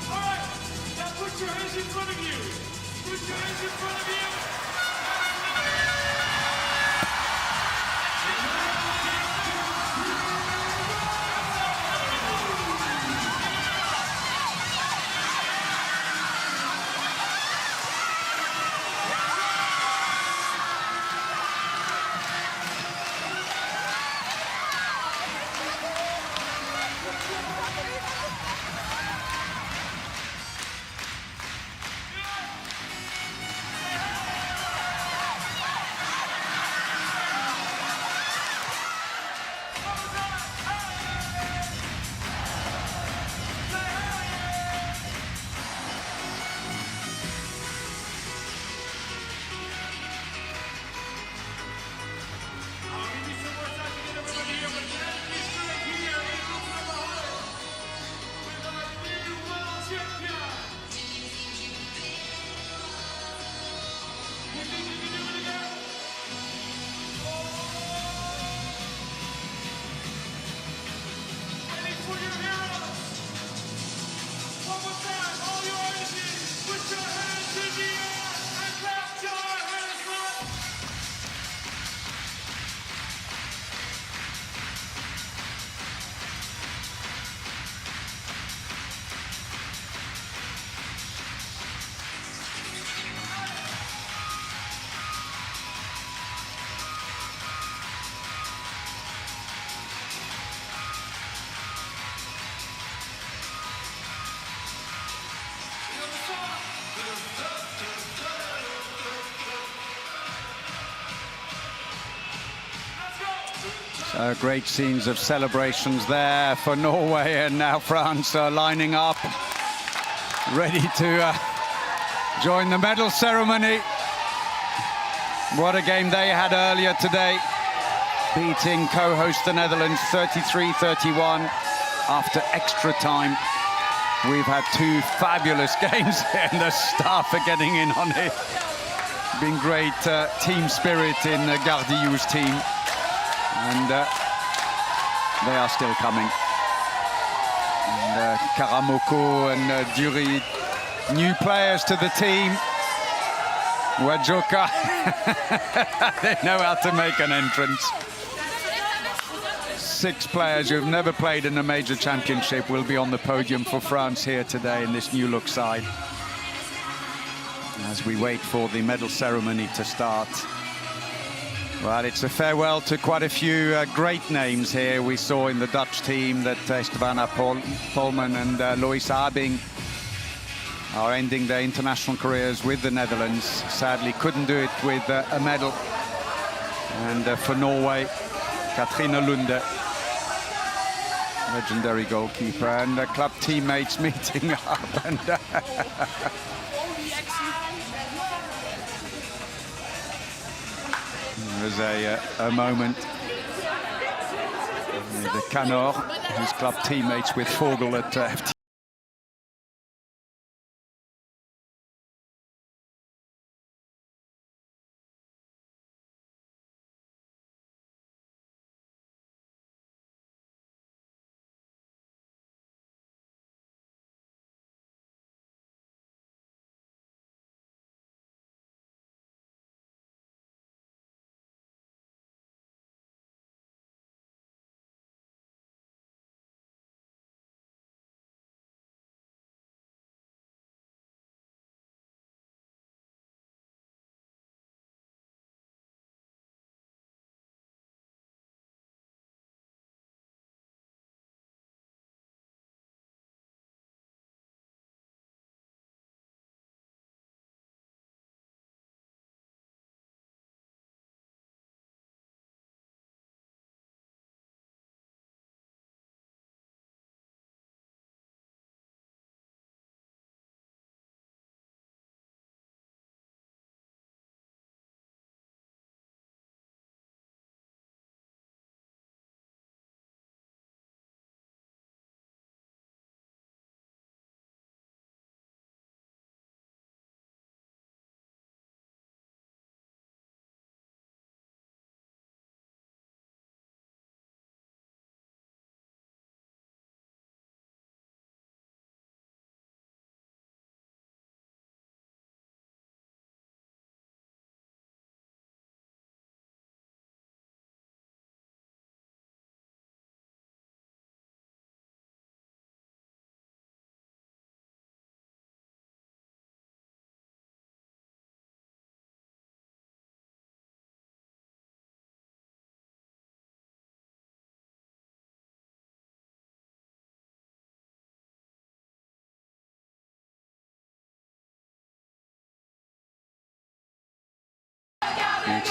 All right, now put your hands in front of you. Put your hands in front of you. Great scenes of celebrations there for Norway, and now France are lining up, ready to join the medal ceremony. What a game they had earlier today, beating co-host the Netherlands 33-31 after extra time. We've had two fabulous games and the staff are getting in on it. Been great team spirit in Gardiou's team. And they are still coming. And Karamoko and Dury, new players to the team. Wajoka, they know how to make an entrance. 6 players who have never played in a major championship will be on the podium for France here today in this new look side, as we wait for the medal ceremony to start. Well, it's a farewell to quite a few great names here. We saw in the Dutch team that Estebana Polman and Lois Abing are ending their international careers with the Netherlands. Sadly, couldn't do it with a medal. And for Norway, Katrine Lunde, legendary goalkeeper, and club teammates meeting up. And there's a moment with Canor, his club teammates with Vogel at FT.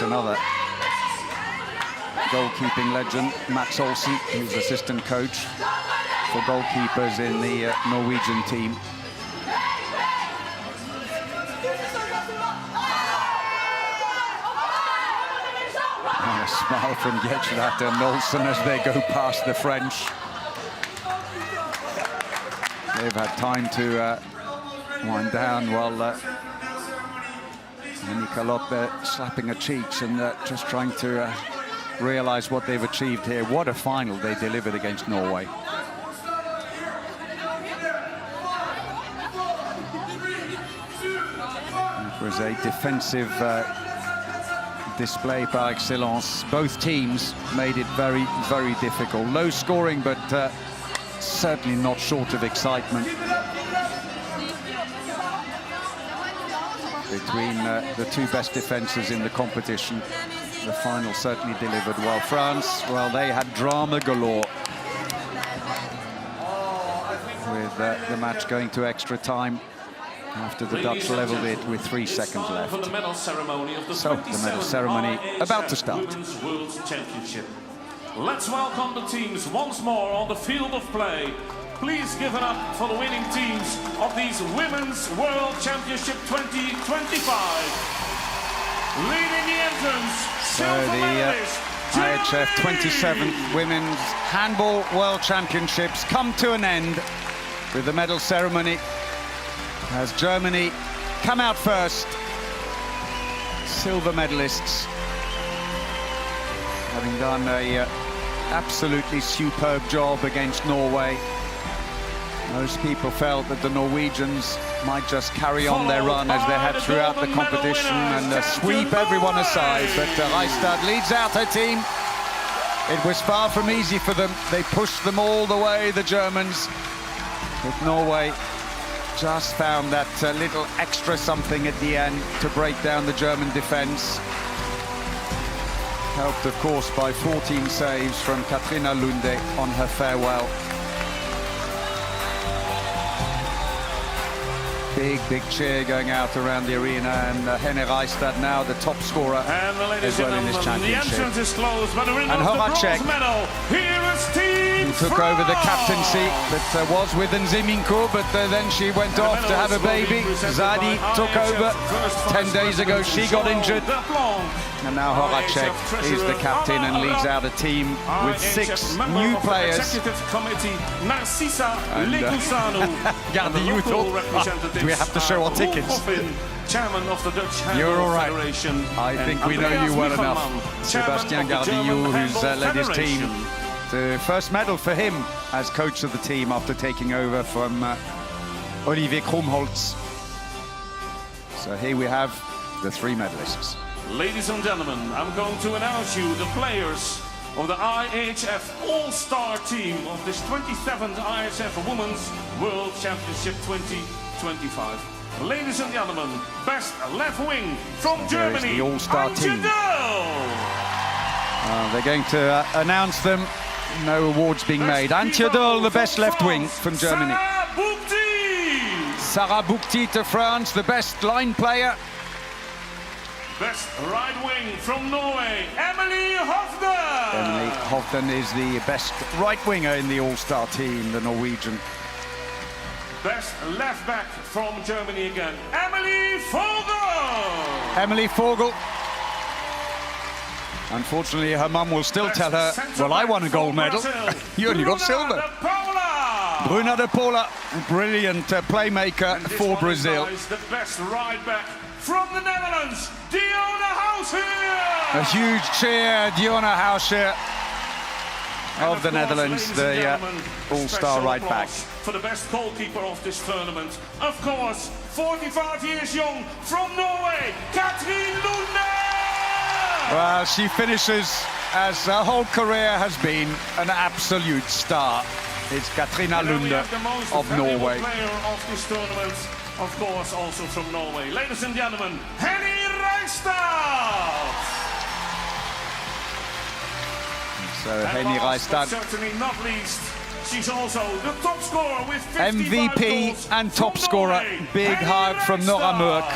another goalkeeping legend, Mats Olsen, who's assistant coach for goalkeepers in the Norwegian team. And a smile from Gjetrat and Olsen as they go past the French. They've had time to wind down while Nicolot there slapping her cheeks and just trying to realize what they've achieved here. What a final they delivered against Norway. It was a defensive display par excellence. Both teams made it very, very difficult. Low scoring, but certainly not short of excitement between the two best defenses in the competition. The final certainly delivered well. France, well, they had drama galore with the match going to extra time after the Dutch leveled it with 3 seconds left. For the medal ceremony of the So the medal ceremony about to start. Women's World Championship. Let's welcome the teams once more on the field of play. Please give it up for the winning teams of these Women's World Championship 2025. Leading the entrance, silver medalist, IHF 27th Women's Handball World Championships come to an end with the medal ceremony as Germany come out first. Silver medalists, having done a absolutely superb job against Norway. Most people felt that the Norwegians might just carry on their run as they had throughout the competition and sweep everyone aside. But Reistad leads out her team. It was far from easy for them. They pushed them all the way, the Germans. But Norway just found that little extra something at the end to break down the German defense. Helped, of course, by 14 saves from Katrina Lunde on her farewell. Big cheer going out around the arena, and Henny Reistad now the top scorer as well in this championship. The entrance is closed, but the winner and of the bronze medal, here is Team who took over the captaincy that was with Nziminko, but then she went off to have a baby. Zadi took over 10 days ago. She got injured. And now Horacek is the captain and leads out a team with 6 new players. And Gardiou thought, do we have to show our tickets? Chairman of the Dutch You're all right. Federation. I think we know you well enough. Sebastian Gardiou, who's led his team. The first medal for him as coach of the team after taking over from Olivier Krumholtz. So here we have the 3 medalists. Ladies and gentlemen, I'm going to announce you the players of the IHF All-Star team of this 27th IHF Women's World Championship 2025. Ladies and gentlemen, best left wing from Germany, the All-Star team. They're going to announce them. No awards being made. Antje Döll, the best left wing from Germany. Sarah Boukti to France, the best line player. Best right wing from Norway, Emily Hovden. Emily Hovden is the best right winger in the All-Star team, the Norwegian. Best left back from Germany again, Emily Vogel. Emily Vogel. Unfortunately, her mum will still tell her, well, I won a gold medal. You only got silver. Bruna de Paula, brilliant playmaker for Brazil. The best right back from the Netherlands, Diona Hausheer. A huge cheer, Diona Hausheer of the Netherlands, the All-Star right back. For the best goalkeeper of this tournament, of course, 45 years young from Norway, Katrine Lunde. Well, she finishes as her whole career has been an absolute star. It's Katrina Lunde of Norway. Player of this tournament, of course, also from Norway. Ladies and gentlemen, Henny Reistad. So Henny Reistad, certainly not least, she's also the top scorer with 55 MVP goals and top from scorer. Norway. Big Henny hug from Nora Reistad. Mørk,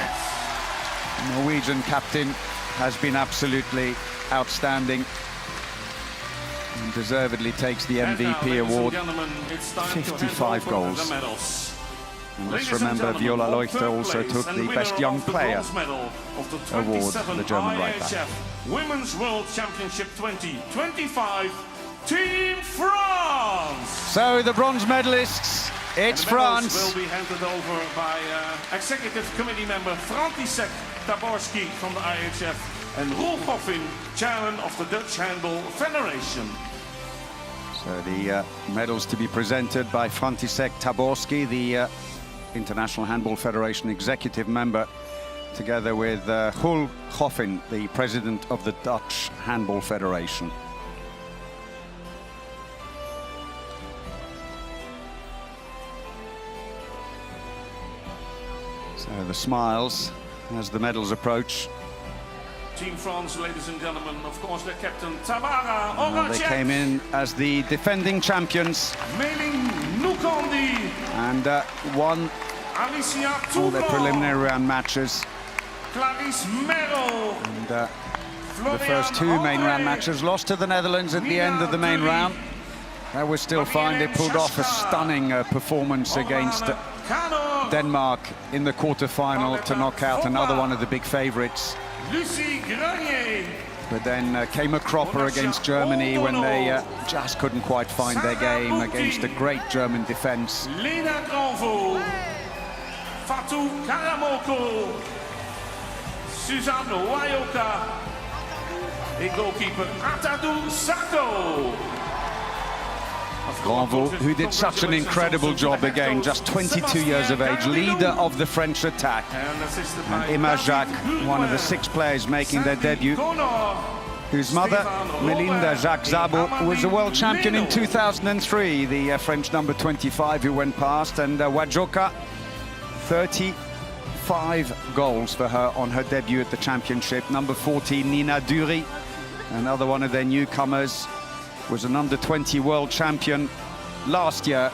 Norwegian captain, has been absolutely outstanding and deservedly takes the MVP award. 55 goals. And let's remember, Viola Leuchter also took the Best Young Player award for the German right back. Women's World Championship 2025, Team France! So the bronze medalists, it's France. Will be handed over by Executive Committee member František Taborski from the IHF and Roel Goffin, Chairman of the Dutch Handball Federation. So the medals to be presented by František Taborski, the International Handball Federation executive member, together with Roel Goffin, the president of the Dutch Handball Federation. So the smiles as the medals approach. Team France, ladies and gentlemen, of course, their captain Tamara They came in as the defending champions Meling Nukondi and won Alicia all their Toulon, preliminary round matches. Clarice Merrill, And the first two main round matches lost to the Netherlands at the end of the main round. That was still fine. They pulled off a stunning performance against Denmark in the quarter-final to knock out another one of the big favourites. Lucie Grenier, But then came a cropper against Germany when they just couldn't quite find their game against a great German defence. Lena Granvaux, Fatou Karamoko, Suzanne Wayoka, and goalkeeper Atadou Sako. Granvaux, who did such an incredible job again, just 22 years of age, leader of the French attack. And Emma Jacques, one of the 6 players making their debut, whose mother, Melinda Jacques Zabo, was a world champion in 2003, the French number 25 who went past, and Wajoka, 35 goals for her on her debut at the championship. Number 14, Nina Dury, another one of their newcomers, was an under-20 world champion last year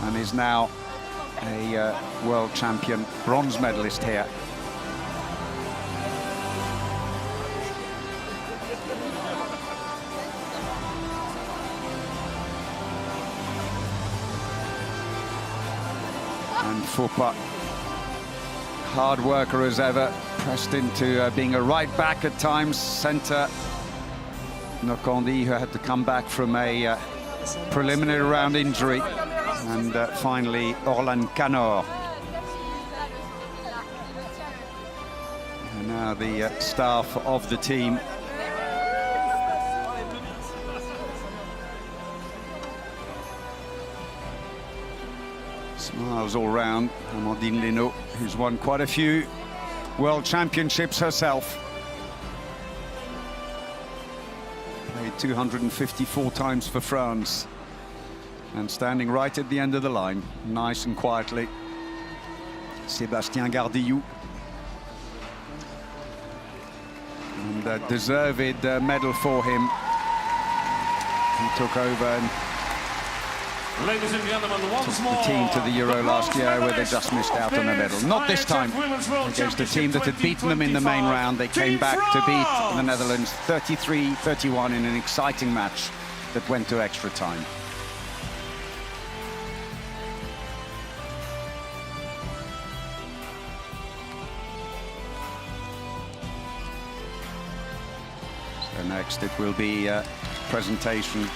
and is now a world champion bronze medalist here. And Foupa, hard worker as ever, pressed into being a right back at times, centre. Nukondi, who had to come back from a preliminary round injury, and finally Orlan Canor. And now the staff of the team. Smiles all round. Amandine Leno, who's won quite a few world championships herself. 254 times for France, and standing right at the end of the line, nice and quietly, Sébastien Gardillou. And a deserved medal for him. He took over and ladies and gentlemen, once more, the team to the Euro last year where they just missed out on a medal. Not this time. Against a team that had beaten them in the main round, they came back to beat the Netherlands 33-31 in an exciting match that went to extra time. So next it will be a presentation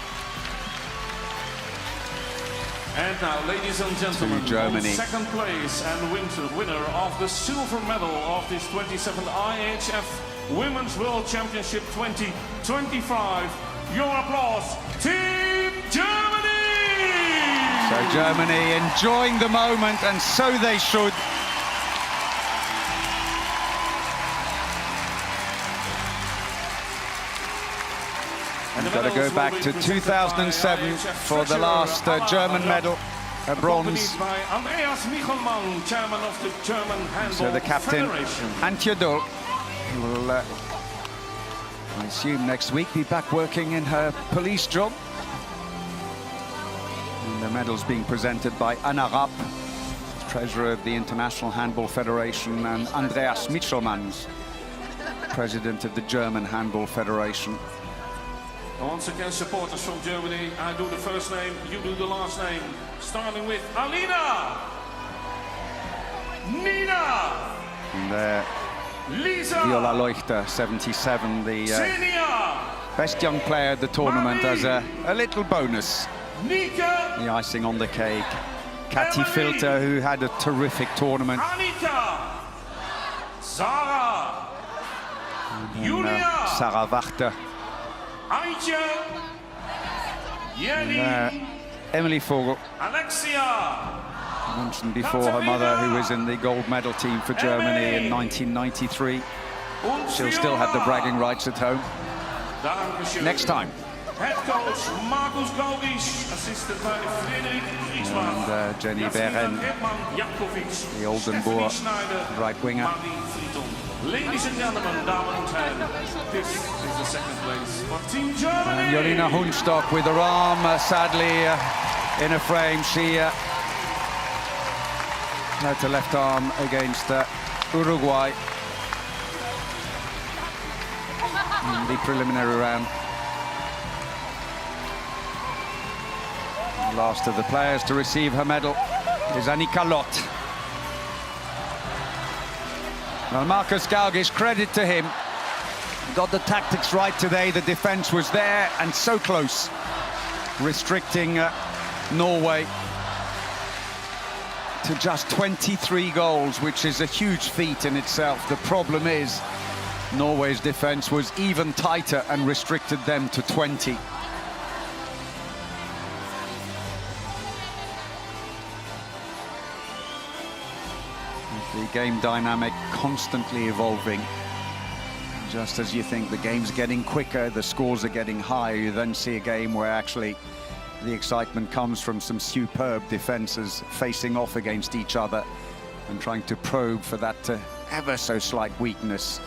and now, ladies and gentlemen, Germany. Second place and winner of the silver medal of this 27th IHF Women's World Championship 2025. Your applause, Team Germany! So Germany enjoying the moment, and so they should. We've got to go back to 2007 for the last German medal, a bronze. By Andreas Michelmann, chairman of the German Handball So the captain, Federation. Antje Dol, will, I assume next week, be back working in her police job. And the medals being presented by Anna Rapp, treasurer of the International Handball Federation, and Andreas Michelmann, president of the German Handball Federation. And once again, supporters from Germany, I do the first name, you do the last name. Starting with Alina, Nina, And Lisa, Viola Leuchter, 77, the Xenia, best young player at the tournament, as a little bonus. Nika, The icing on the cake. Kati Emily. Filter, who had a terrific tournament. Annika, Sarah, And, Julia, Sarah Wachter. Aitje, Jenny, Emily Vogel, Alexia, mentioned before her mother, who was in the gold medal team for Germany in 1993. und She'll still have the bragging rights at home. Dankeschön. Next time. Head coach Markus Gaugisch, assisted by Frederik Griezmann. And Jenny Beren, the Oldenburg right winger. Ladies and gentlemen, Damen und Herren, this is the second place for Team Germany. And Jolina Hundstock with her arm sadly in a frame. She had her left arm against Uruguay in the preliminary round. The last of the players to receive her medal is Annika Lott. Well, Markus Gaugisch, credit to him. Got the tactics right today. The defense was there and so close, restricting Norway to just 23 goals, which is a huge feat in itself. The problem is Norway's defense was even tighter and restricted them to 20. The game dynamic constantly evolving. Just as you think the game's getting quicker, the scores are getting higher, you then see a game where actually the excitement comes from some superb defenses facing off against each other and trying to probe for that ever so slight weakness.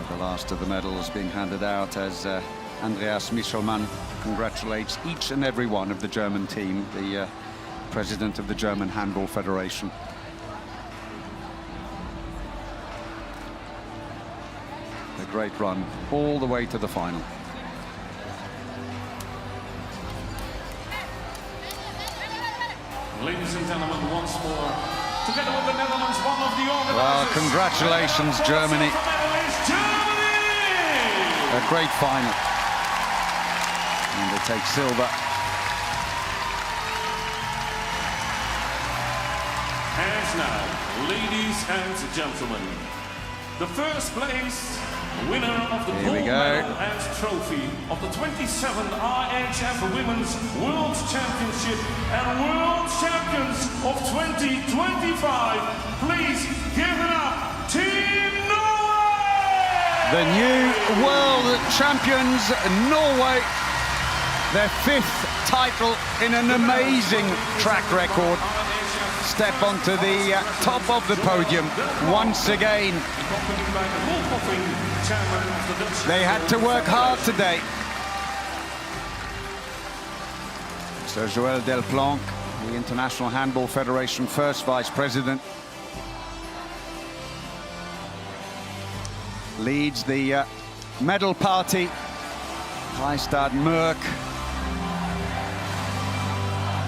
The last of the medals being handed out as Andreas Michelmann congratulates each and every one of the German team, the president of the German Handball Federation. A great run all the way to the final. Ladies and gentlemen, once more, together with the Netherlands, one of the organizers. Well, congratulations, Germany. A great final. And they take silver. And now, ladies and gentlemen, the first place winner of the gold medal and trophy of the 27th IHF Women's World Championship and World Champions of 2025. Please give it up, Team Norway! The new world champions, Norway. Their 5th title in an amazing track record. Step onto the top of the podium once again. They had to work hard today. Sir Joël Delplanque, the International Handball Federation first vice president, leads the medal party. Heistad Merck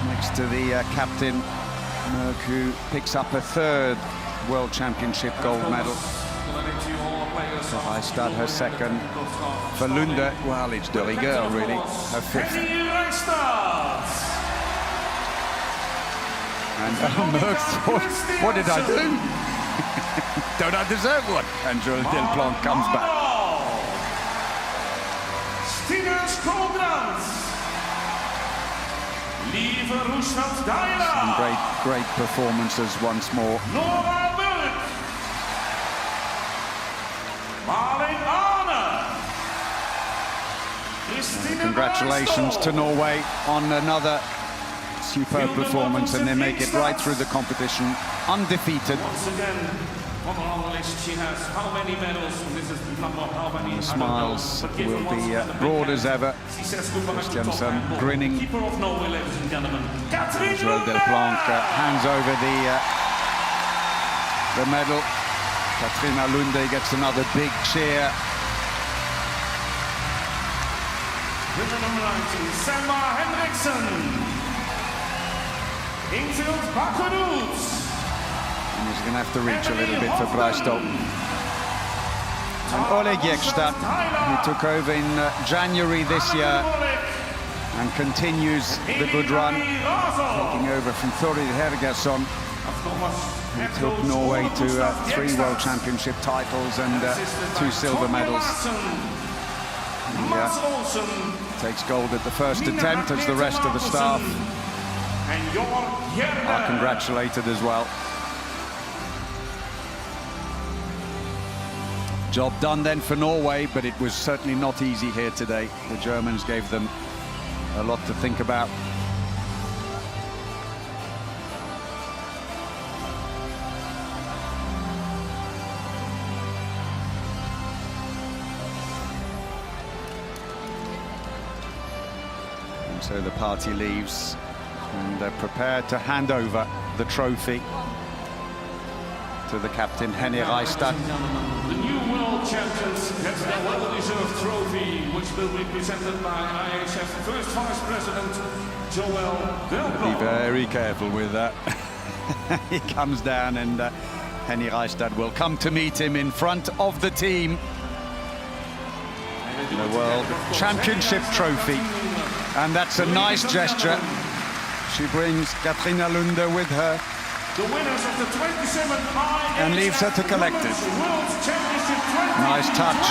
next to the captain Merck, who picks up a 3rd World Championship gold medal. For Heistad, her 2nd. For Lunde, well, it's de rigueur, really, her 5th. And Merck thought, what did I do? Don't I deserve one? And Joël Delplanque comes back. Some great performances once more. Congratulations to Norway on another superb performance, and they make it right through the competition. undefeated. Once again, on our list, she has how many medals? This is the number, how many? The smiles will be broad as ever. Christiansen grinning. Keeper of Norway, ladies and gentlemen. Israel Del Blanc hands over the medal. Katrina Lunde gets another big cheer. Winner number 19, Selma Henriksen. Ingvild Bakkerud. And he's going to have to reach a little bit for Breistow. And Oleg Ekstad, who took over in January this year and continues the good run, taking over from Thorrid Hergersson, who took Norway to 3 World Championship titles and 2 silver medals. He takes gold at the first attempt, as the rest of the staff are congratulated as well. Job done then for Norway, but it was certainly not easy here today. The Germans gave them a lot to think about. And so the party leaves, and they're prepared to hand over the trophy to the captain, Henny Reistad. The new world champions get their well-deserved trophy, which will be presented by IHF First Vice President Joël Delplanque. Be very careful with that. He comes down, and Henny Reistad will come to meet him in front of the team. The World Championship trophy, and that's a nice gesture. She brings Katrina Lunde with her The winners of the 27th IHF and leaves her to collect it. World Championship 20. Nice touch.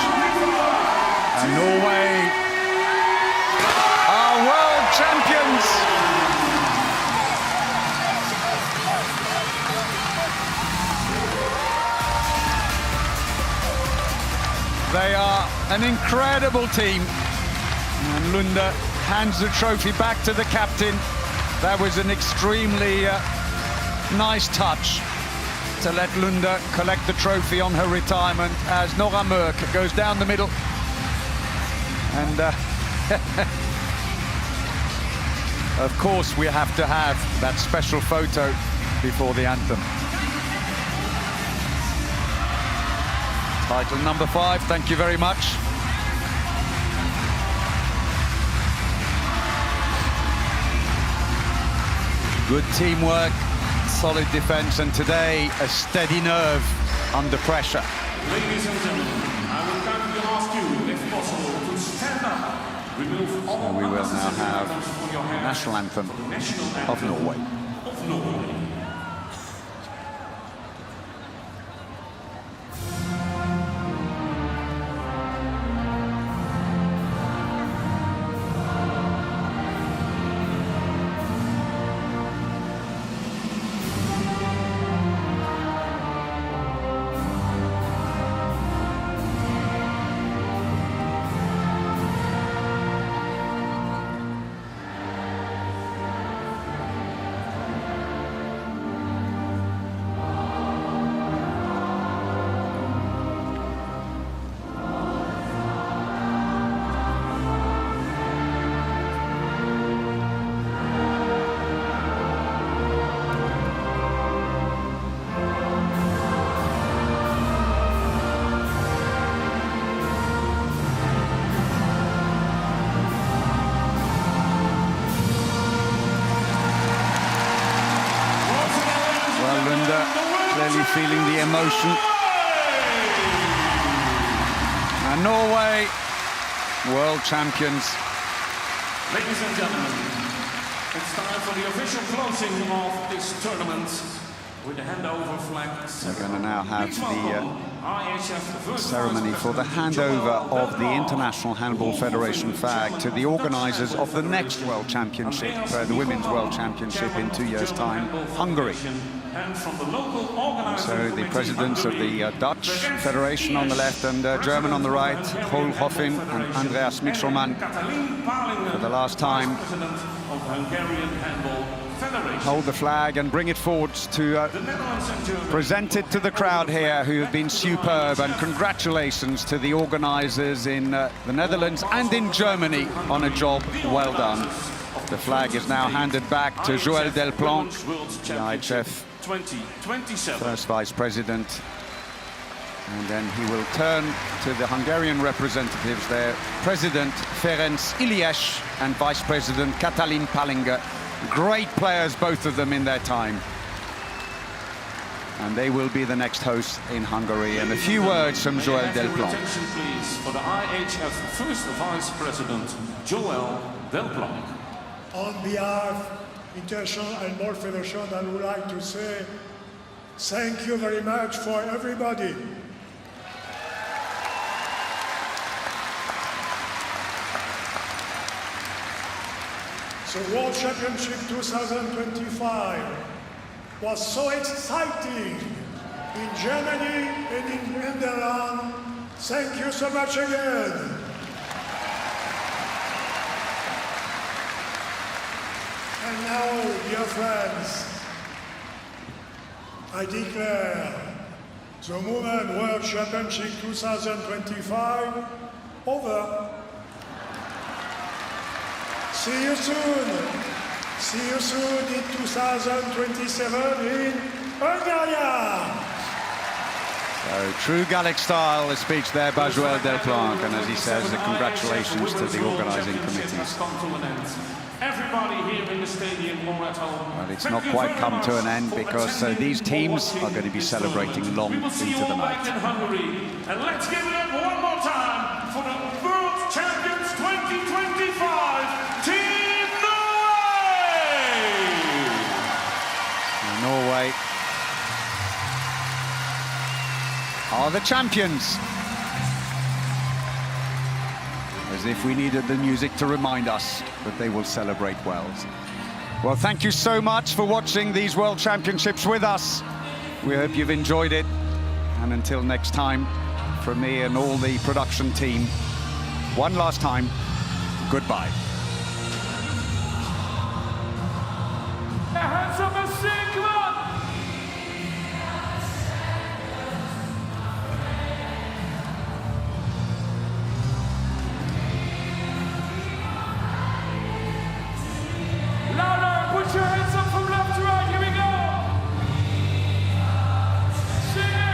And Norway are world champions. They are an incredible team. And Lunde hands the trophy back to the captain. That was an extremely nice touch to let Lunde collect the trophy on her retirement, as Nora Mørk goes down the middle. And of course we have to have that special photo before the anthem. Title number 5, thank you very much. Good teamwork, solid defense, and today a steady nerve under pressure. Ladies and gentlemen, I will kindly ask you, if possible, to stand up. Remove all And we will now unnecessary have items from your the hair. national anthem National of anthem Norway. of Norway. Clearly feeling the emotion. And Norway, world champions. Ladies and gentlemen, it's time for the official closing of this tournament with the handover flag. We're going to now have the IHF ceremony for the handover of the International Handball Federation flag to the organisers of the next World Championship, the Women's World Championship in 2 years' time, Hungary. And from the local organizing So the presidents of the Dutch Federation on the left and German on the right, Paul Hoffin and Andreas Mitchelman, for the last time President of Hungarian Handball Federation. hold the flag and bring it forward to The Netherlands and Germany. present it to the crowd here, who have been superb, and congratulations to the organisers in the Netherlands and in Germany on a job well done. The flag is now handed back to Joël Delplanque, the IHF 2027. first vice president, and then he will turn to the Hungarian representatives there, President Ferenc Ilyes and Vice President Katalin Palinger. Great players, both of them, in their time. And they will be the next hosts in Hungary. And a few words from Joël Delplanque. Attention, please, for the IHF First Vice President, Joël Delplanque. On behalf of International Handball Federation, I would like to say thank you very much for everybody. The World Championship 2025 was so exciting in Germany and in Netherlands. Thank you so much again. And now, dear friends, I declare the Women's World Championship 2025 over. See you soon. See you soon in 2027 in Hungary. So, true Gallic style, a speech there by Joël Delplanque, and as he says, congratulations to the organising committees. Everybody here in the stadium or at home. Well, it's not quite come to an end, because these teams are going to be celebrating long into the night. In Hungary. And let's give it up one more time for the World Champions 2025, Team Norway! Norway are the champions. As if we needed the music to remind us that they will celebrate well. Well, thank you so much for watching these World Championships with us. We hope you've enjoyed it. And until next time, from me and all the production team, one last time, goodbye. Hands up and sing, come on! Louder, put your hands up from left to right, here we go! Sing it!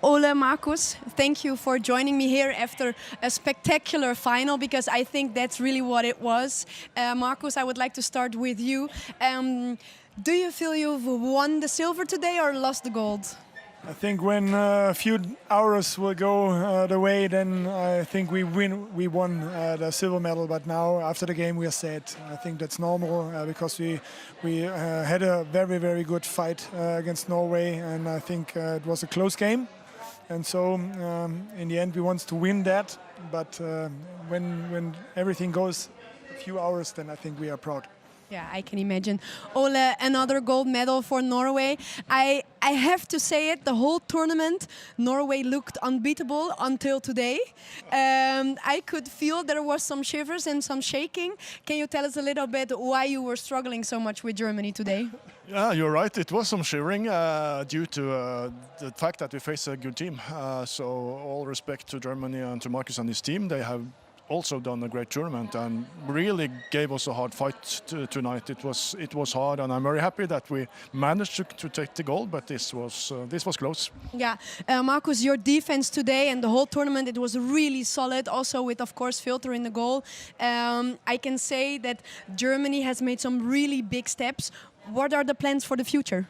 Ole, Marcus, thank you for joining me here after a spectacular final, because I think that's really what it was. Marcus, I would like to start with you. Do you feel you've won the silver today or lost the gold? I think when a few hours will go the way, then I think we won the silver medal. But now, after the game, we are sad. I think that's normal because we had a very, very good fight against Norway, and I think it was a close game. And so, in the end, we want to win that. But when everything goes a few hours, then I think we are proud. Yeah, I can imagine. Ole, another gold medal for Norway. I have to say it, the whole tournament, Norway looked unbeatable until today. I could feel there was some shivers and some shaking. Can you tell us a little bit why you were struggling so much with Germany today? Yeah, you're right. It was some shivering due to the fact that we face a good team. So all respect to Germany and to Marcus and his team. They have also done a great tournament and really gave us a hard fight tonight. It was hard, and I'm very happy that we managed to take the goal. But this was close. Yeah, Marcus, your defense today and the whole tournament, it was really solid. Also with, of course, Filter in the goal. I can say that Germany has made some really big steps. What are the plans for the future?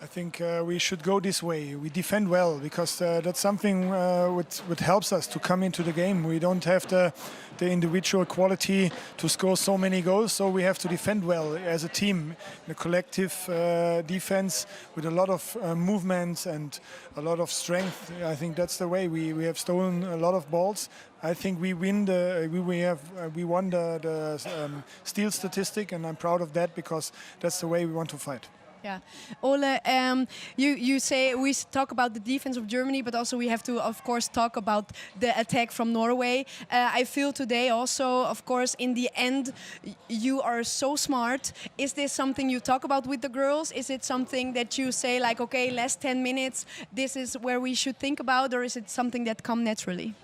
I think we should go this way. We defend well because that's something what helps us to come into the game. We don't have the individual quality to score so many goals, so we have to defend well as a team. The collective defense with a lot of movements and a lot of strength. I think that's the way. We have stolen a lot of balls. I think we won the steal statistic, and I'm proud of that because that's the way we want to fight. Yeah, Ole, you say we talk about the defense of Germany, but also we have to, of course, talk about the attack from Norway. I feel today also, of course, in the end, you are so smart. Is this something you talk about with the girls? Is it something that you say like, okay, last 10 minutes, this is where we should think about, or is it something that comes naturally?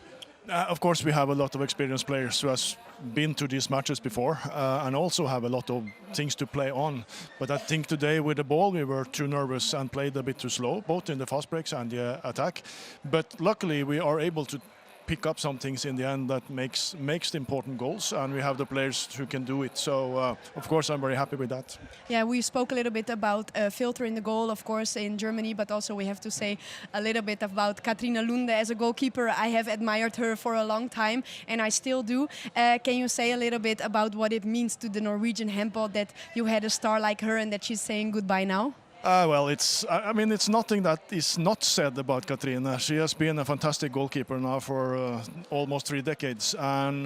Of course, we have a lot of experienced players who has been to these matches before and also have a lot of things to play on. But I think today with the ball we were too nervous and played a bit too slow, both in the fast breaks and the attack. But luckily we are able to pick up some things in the end that makes the important goals, and we have the players who can do it. So of course I'm very happy with that. Yeah, we spoke a little bit about Filter in the goal, of course, in Germany, but also we have to say a little bit about Katrine Lunde as a goalkeeper. I have admired her for a long time, and I still do. Can you say a little bit about what it means to the Norwegian handball that you had a star like her and that she's saying goodbye now? Well, it's nothing that is not said about Katrine. She has been a fantastic goalkeeper now for almost 3 decades, and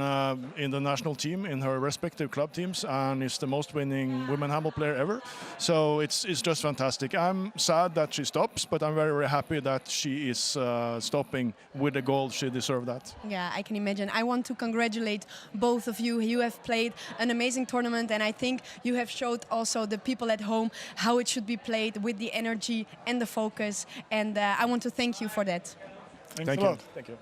in the national team, in her respective club teams, and is the most winning women handball player ever. So it's just fantastic. I'm sad that she stops, but I'm very, very happy that she is stopping with a goal. She deserved that. Yeah, I can imagine. I want to congratulate both of you. You have played an amazing tournament, and I think you have showed also the people at home how it should be played, with the energy and the focus, and I want to thank you for that. Thank you. Thank you. Thank you.